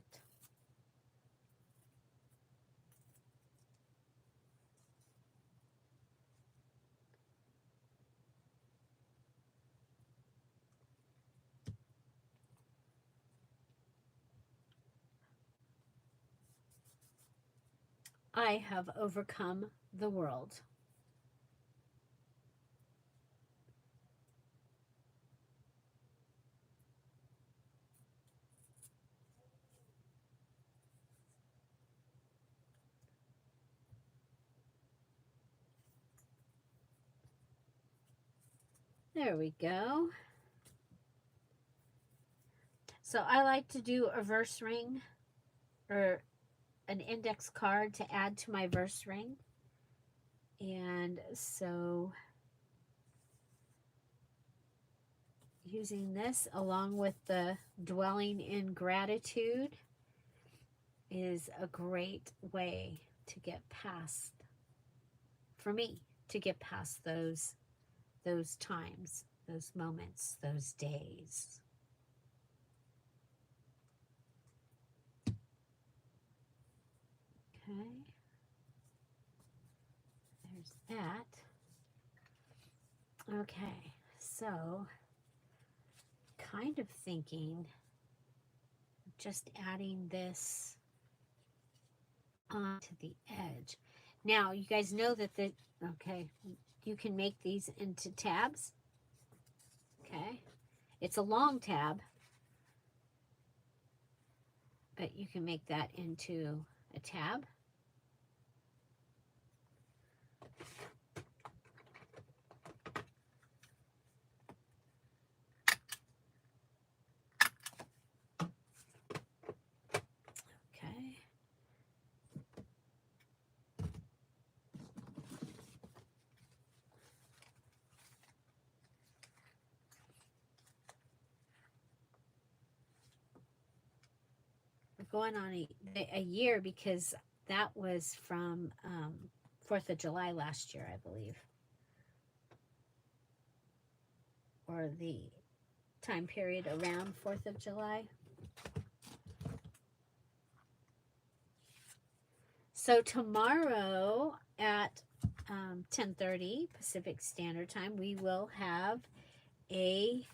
I have overcome the world. There we go. So I like to do a verse ring or an index card to add to my verse ring. And so using this along with the dwelling in gratitude is a great way to get past, for me, to get past those times, those moments, those days. Okay. There's that. Okay, so kind of thinking just adding this onto the edge. Now, you guys know that you can make these into tabs. Okay. It's a long tab, but you can make that into a tab. Okay. going on a year, because that was from 4th of July last year, I believe. Or the time period around 4th of July. So tomorrow at 10:30 Pacific Standard Time, we will have a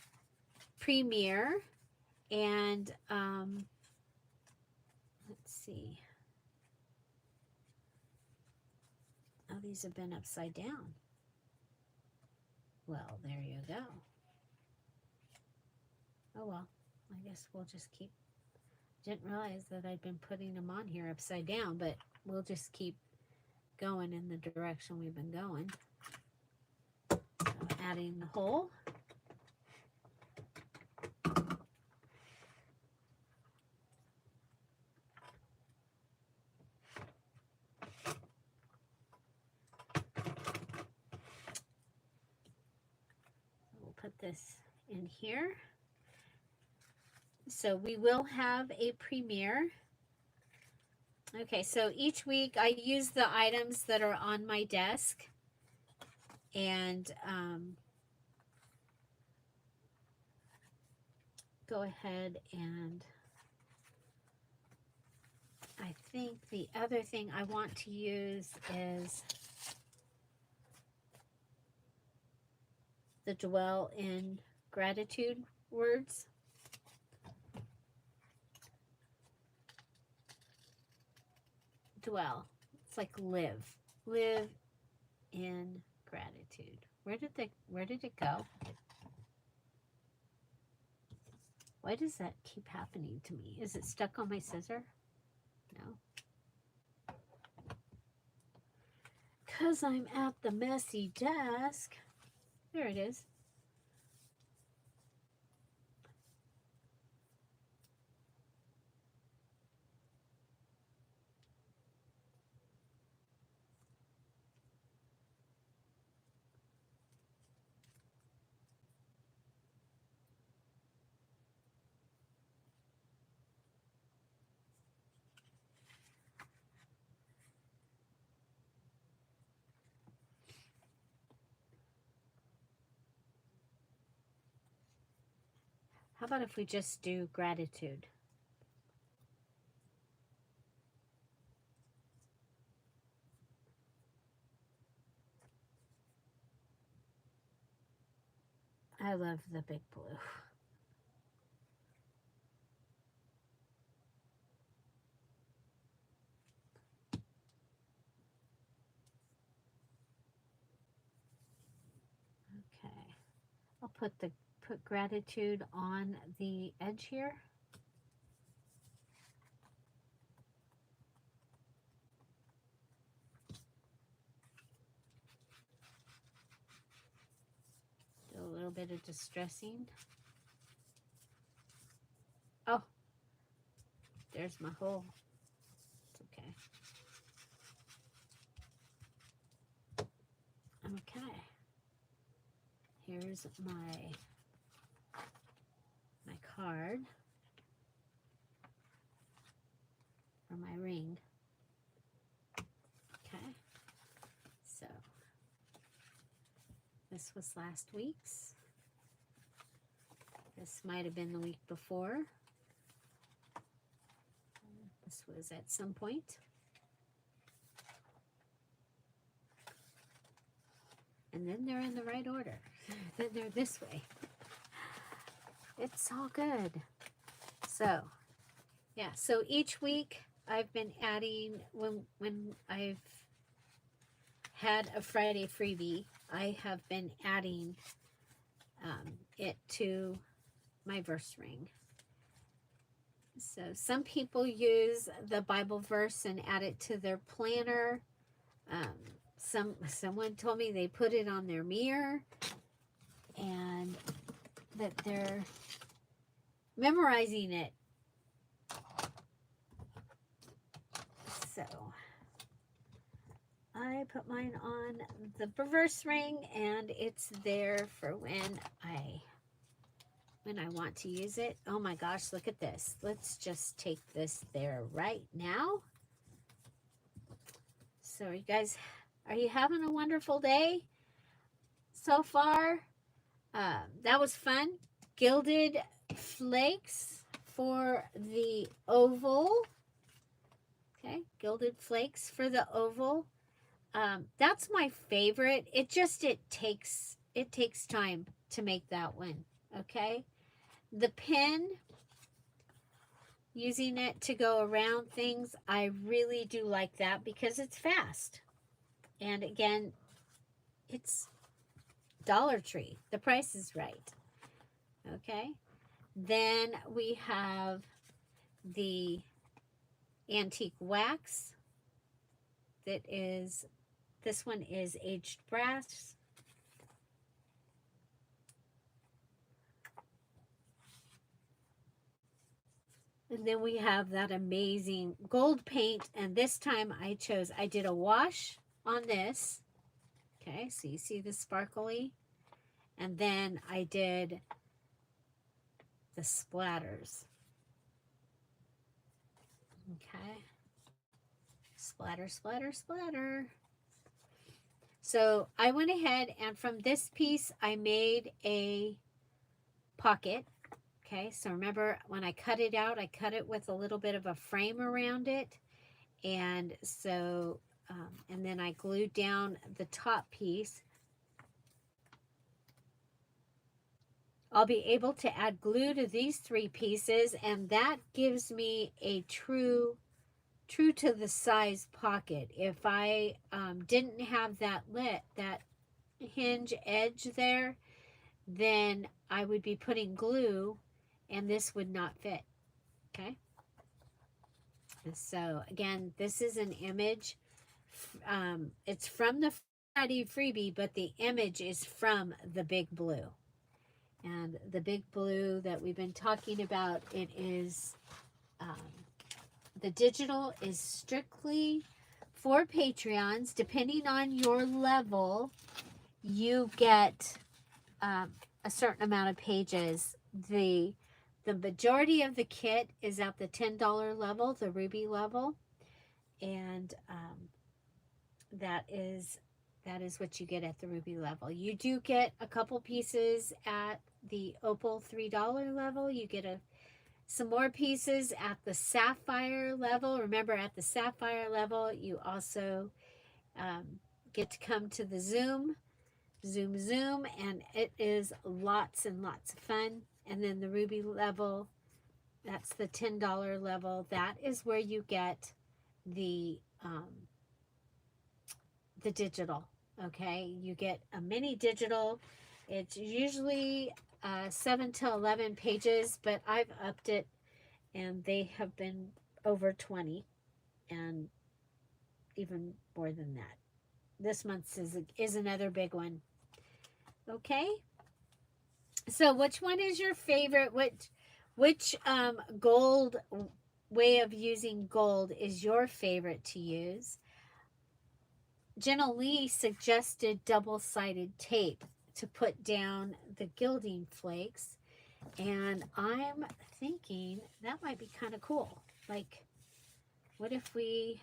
premiere, and let's see. Oh, these have been upside down. Well, there you go. Oh well, I guess we'll just keep. Didn't realize that I'd been putting them on here upside down, but we'll just keep going in the direction we've been going. So adding the hole. We'll put this in here. So we will have a premiere. Okay, so each week I use the items that are on my desk, and go ahead, and I think the other thing I want to use is the dwell in gratitude words. Dwell. It's like live. Live in gratitude. Where did it go? Why does that keep happening to me? Is it stuck on my scissor? No. Because I'm at the messy desk. There it is. How about if we just do gratitude? I love the big blue. Okay. I'll put gratitude on the edge here. Do a little bit of distressing. Oh, there's my hole. It's okay. Okay. Here's my card for my ring. Okay. So this was last week's. This might have been the week before. This was at some point. And then they're in the right order. Then they're this way. It's all good. So, yeah. So each week I've been adding, when I've had a Friday freebie, I have been adding it to my verse ring. So some people use the Bible verse and add it to their planner. Someone told me they put it on their mirror, and that they're memorizing it. So I put mine on the reverse ring, and it's there for when I when I want to use it. Oh my gosh, look at this. Let's just take this there right now. So you guys, are you having a wonderful day so far? That was fun. Gilded flakes for the oval. Okay, gilded flakes for the oval. That's my favorite. It takes time to make that one. Okay, the pin, using it to go around things, I really do like that because it's fast. And again, it's Dollar Tree. The price is right. Okay. Then we have the antique wax. This one is aged brass. And then we have that amazing gold paint. And this time I did a wash on this. Okay, so you see the sparkly. And then I did the splatters. Okay. Splatter, splatter, splatter. So I went ahead and from this piece, I made a pocket. Okay, so remember when I cut it out, I cut it with a little bit of a frame around it. And so, and then I glued down the top piece. I'll be able to add glue to these 3 pieces, and that gives me a true to the size pocket. If I didn't have that hinge edge there, then I would be putting glue and this would not fit. Okay. So again, this is an image. It's from the Friday freebie, but the image is from the Big Blue. And the Big Blue that we've been talking about, it is, the digital is strictly for Patreons. Depending on your level, you get a certain amount of pages. The majority of the kit is at the $10 level, the Ruby level, and that is what you get at the Ruby level. You do get a couple pieces at the Opal $3 level. You get some more pieces at the Sapphire level. Remember, at the Sapphire level, you also get to come to the Zoom, and it is lots and lots of fun. And then the Ruby level, that's the $10 level. That is where you get the digital. Okay, you get a mini digital. It's usually 7 to 11 pages, but I've upped it, and they have been over 20, and even more than that. This month's is another big one. Okay, so which one is your favorite? Which gold way of using gold is your favorite to use? Jenna Lee suggested double-sided tape to put down the gilding flakes, and I'm thinking that might be kind of cool. Like, what if we,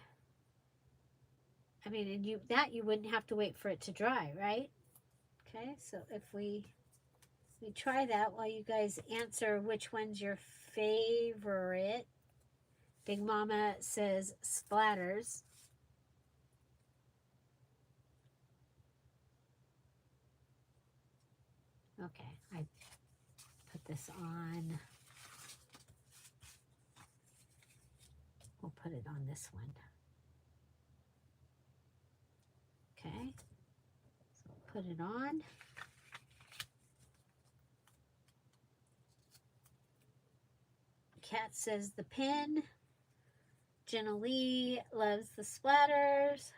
I mean, and you wouldn't have to wait for it to dry, right? Okay, so if we try that while you guys answer which one's your favorite. Big Mama says splatters. Okay, I put this on. We'll put it on this one. Okay, so put it on. Kat says the pin. Jenna Lee loves the splatters.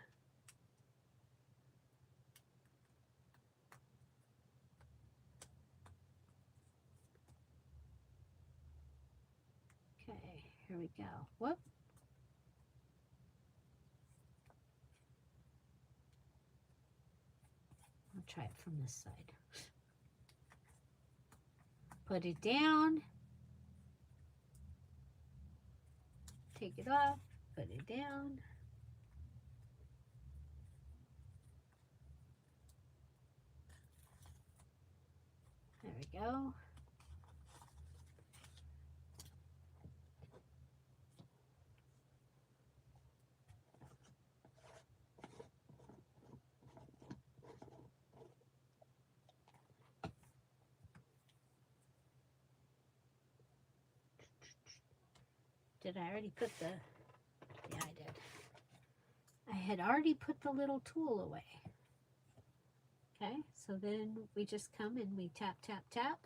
Okay, here we go. Whoop. I'll try it from this side. Put it down. Take it off. Put it down. There we go. Did I already put the... Yeah, I did. I had already put the little tool away. Okay, so then we just come and we tap, tap, tap.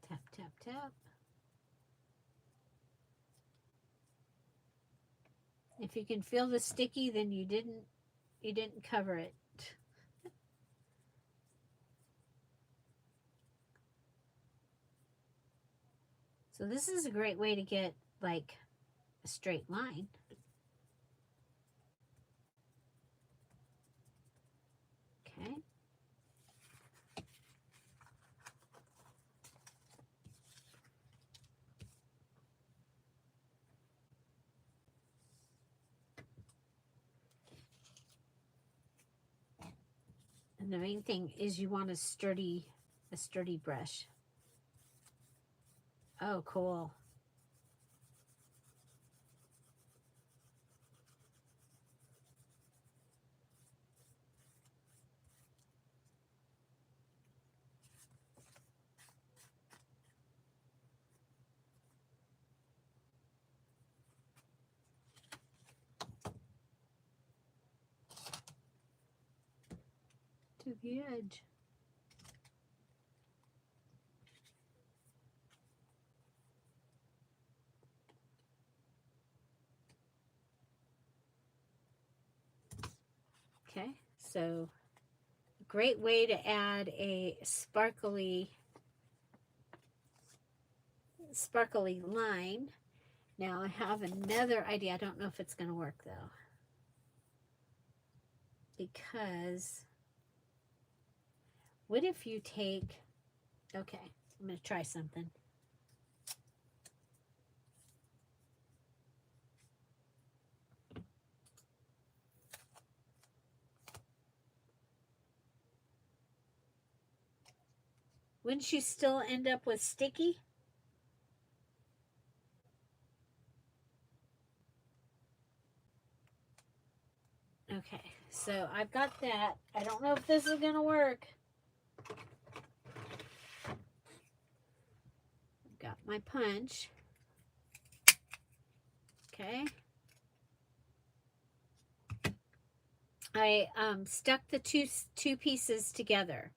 Tap, tap, tap. If you can feel the sticky, then you didn't cover it. So this is a great way to get like a straight line. Okay. And the main thing is you want a sturdy brush. Oh, cool. To the edge. Okay, so great way to add a sparkly line. Now I have another idea. I don't know if it's going to work though, because what if you take, okay, I'm going to try something. Wouldn't you still end up with sticky? Okay, so I've got that. I don't know if this is going to work. I've got my punch. Okay. I stuck the two pieces together.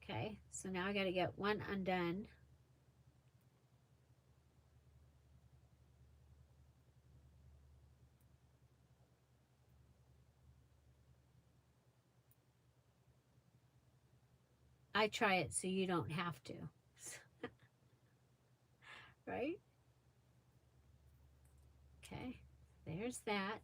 Okay, so now I got to get one undone. I try it so you don't have to. Right? Okay, there's that.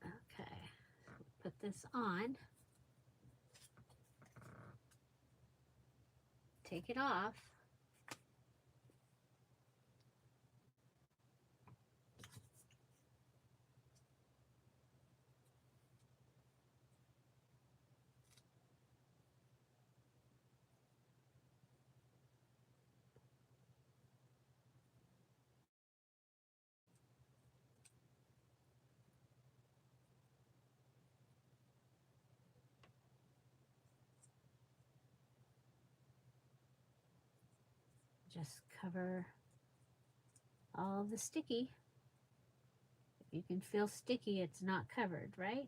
Okay, put this on. Take it off. Just cover all the sticky. If you can feel sticky, it's not covered, right?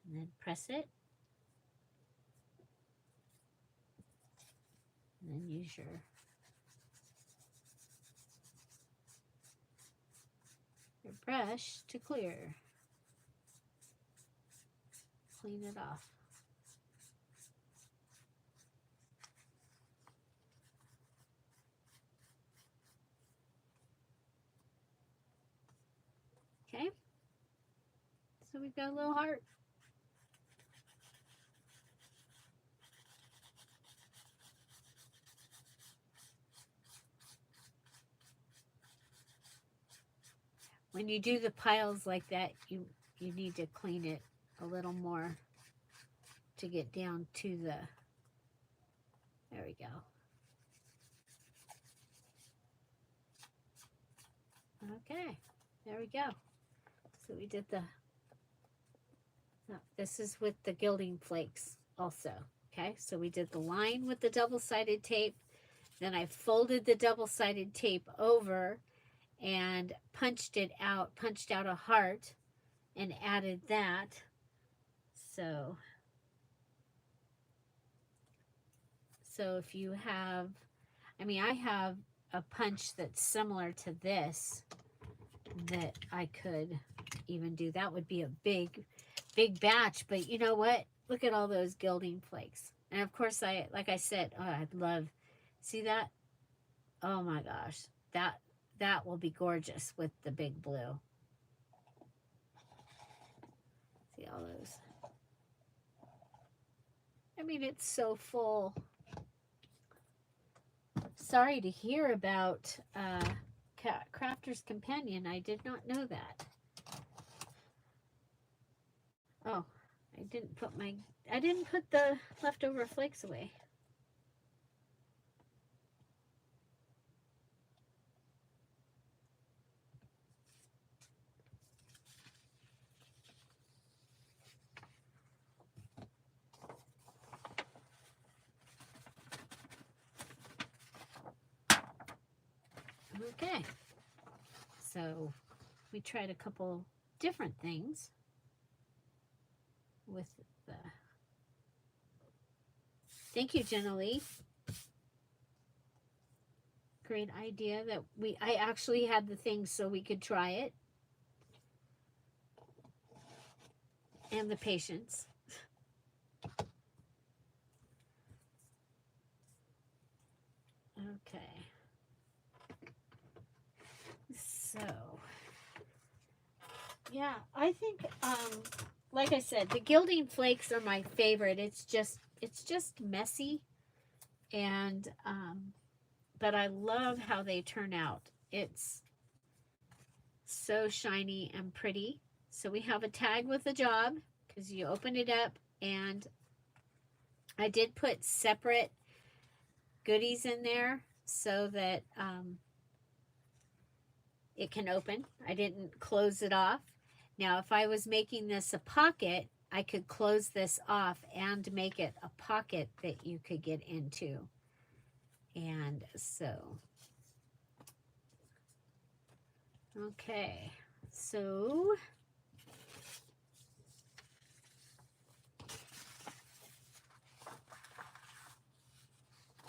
And then press it. And then use your brush to clear. clean it off. Okay, so we've got a little heart. When you do the piles like that, you need to clean it a little more to get down to the, there we go. Okay, there we go. So we did the, no, this is with the gilding flakes also. Okay, so we did the line with the double-sided tape. Then I folded the double-sided tape over and punched out a heart and added that. So if you have, I mean, I have a punch that's similar to this that I could even do. That would be a big batch, but you know what? Look at all those gilding flakes. And of course, like I said, oh, I'd love, see that? Oh my gosh, that will be gorgeous with the big blue. See all those? I mean, it's so full. Sorry to hear about Crafter's Companion. I did not know that. Oh, I didn't put the leftover flakes away. Okay, so we tried a couple different things with the, thank you, Jenna Lee. Great idea that I actually had the things so we could try it. And the patience. Okay. So, yeah, I think, like I said, the gilding flakes are my favorite. It's just messy, and but I love how they turn out. It's so shiny and pretty. So we have a tag with the job because you open it up, and I did put separate goodies in there so that it can open. I didn't close it off. Now, if I was making this a pocket, I could close this off and make it a pocket that you could get into. And so, okay, so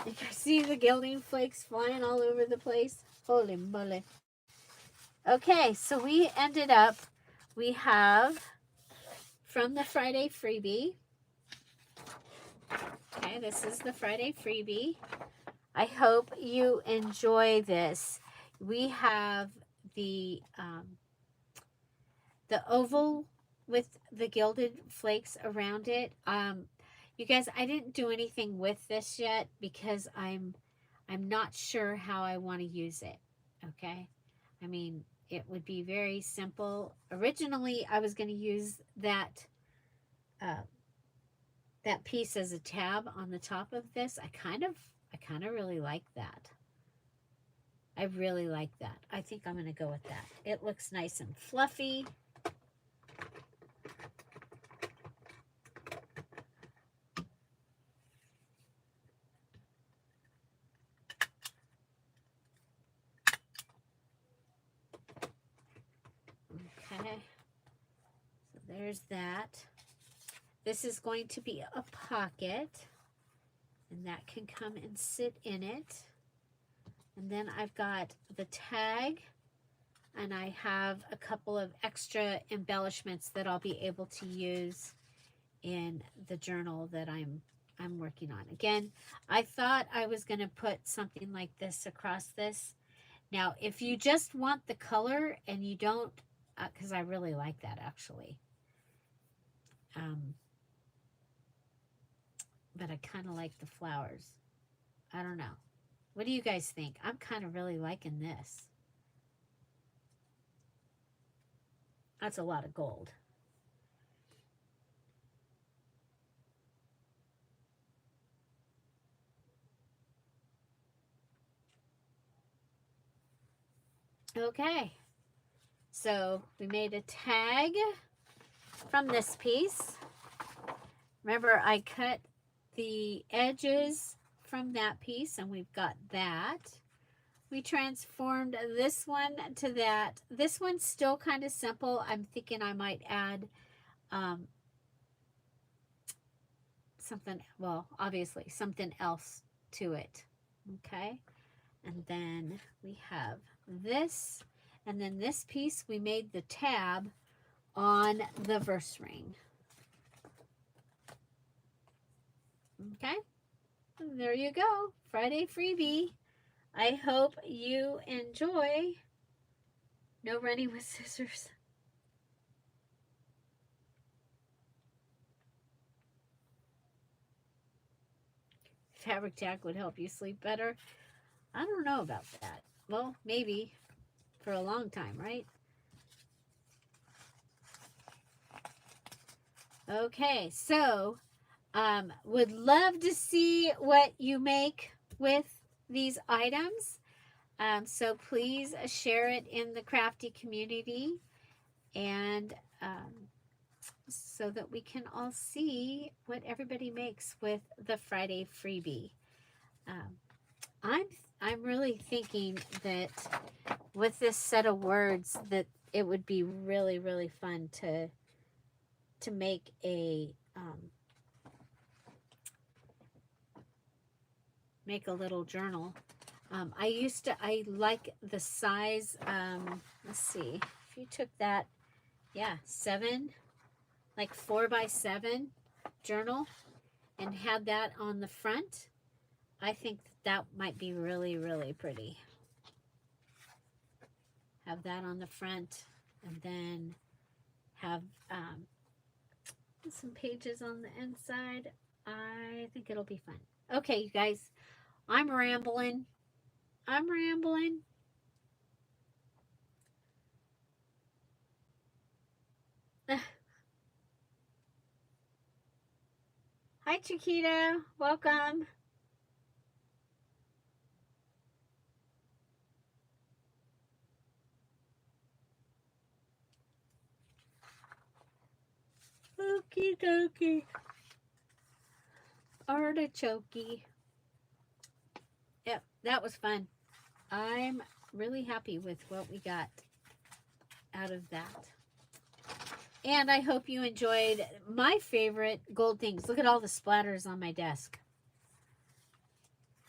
you can see the gilding flakes flying all over the place. Holy moly. Okay, so we ended up, we have from the Friday freebie. Okay, this is the Friday freebie. I hope you enjoy this. We have the oval with the gilded flakes around it. You guys, I didn't do anything with this yet because I'm not sure how I want to use it. Okay, I mean, it would be very simple. Originally, I was going to use that that piece as a tab on the top of this. I kind of really like that. I really like that. I think I'm going to go with that. It looks nice and fluffy. Okay, so there's that. This is going to be a pocket, and that can come and sit in it. And then I've got the tag, and I have a couple of extra embellishments that I'll be able to use in the journal that I'm working on. Again, I thought I was going to put something like this across this. Now, if you just want the color and you don't, because I really like that actually. But I kind of like the flowers. I don't know. What do you guys think? I'm kind of really liking this. That's a lot of gold. Okay. So we made a tag from this piece. Remember, I cut the edges from that piece, and we've got that. We transformed this one to that. This one's still kind of simple. I'm thinking I might add something, well, obviously, something else to it. Okay. And then we have this. And then this piece, we made the tab on the verse ring. Okay. And there you go. Friday freebie. I hope you enjoy. No running with scissors. Fabric tack would help you sleep better. I don't know about that. Well, maybe for a long time, right? Okay, so would love to see what you make with these items. So please share it in the crafty community, and so that we can all see what everybody makes with the Friday freebie. I'm really thinking that with this set of words that it would be really, really fun to make a little journal. I like the size, let's see, if you took that, yeah, 4x7 journal and had that on the front, I think that might be really, really pretty. Have that on the front, and then have some pages on the inside. I think it'll be fun. Okay, you guys, I'm rambling. Hi, Chiquita. Welcome. Okie dokie. Artichoke. Yep, that was fun. I'm really happy with what we got out of that. And I hope you enjoyed my favorite gold things. Look at all the splatters on my desk.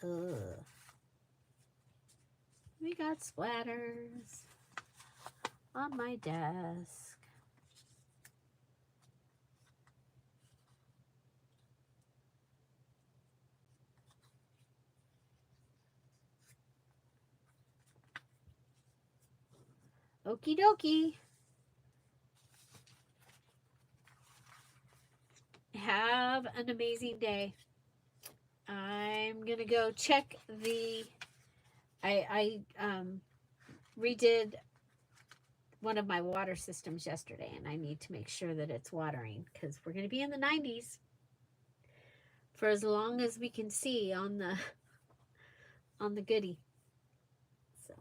Ugh. We got splatters on my desk. Okie dokie. Have an amazing day. I'm gonna go check the. I redid one of my water systems yesterday, and I need to make sure that it's watering because we're gonna be in the 90s for as long as we can see on the goodie. So,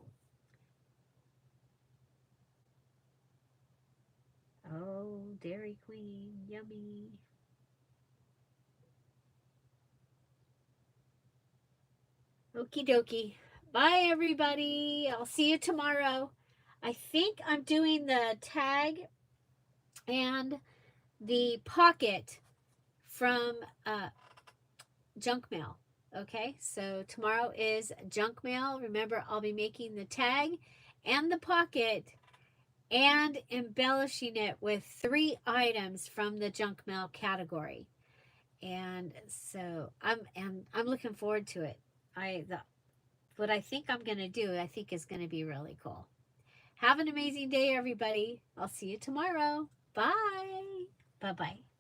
oh, Dairy Queen, yummy. Okie dokie. Bye, everybody. I'll see you tomorrow. I think I'm doing the tag and the pocket from junk mail. Okay, so tomorrow is junk mail. Remember, I'll be making the tag and the pocket, and embellishing it with 3 items from the junk mail category. And so I'm looking forward to it. What I think I'm going to do, I think is going to be really cool. Have an amazing day, everybody. I'll see you tomorrow. Bye. Bye-bye.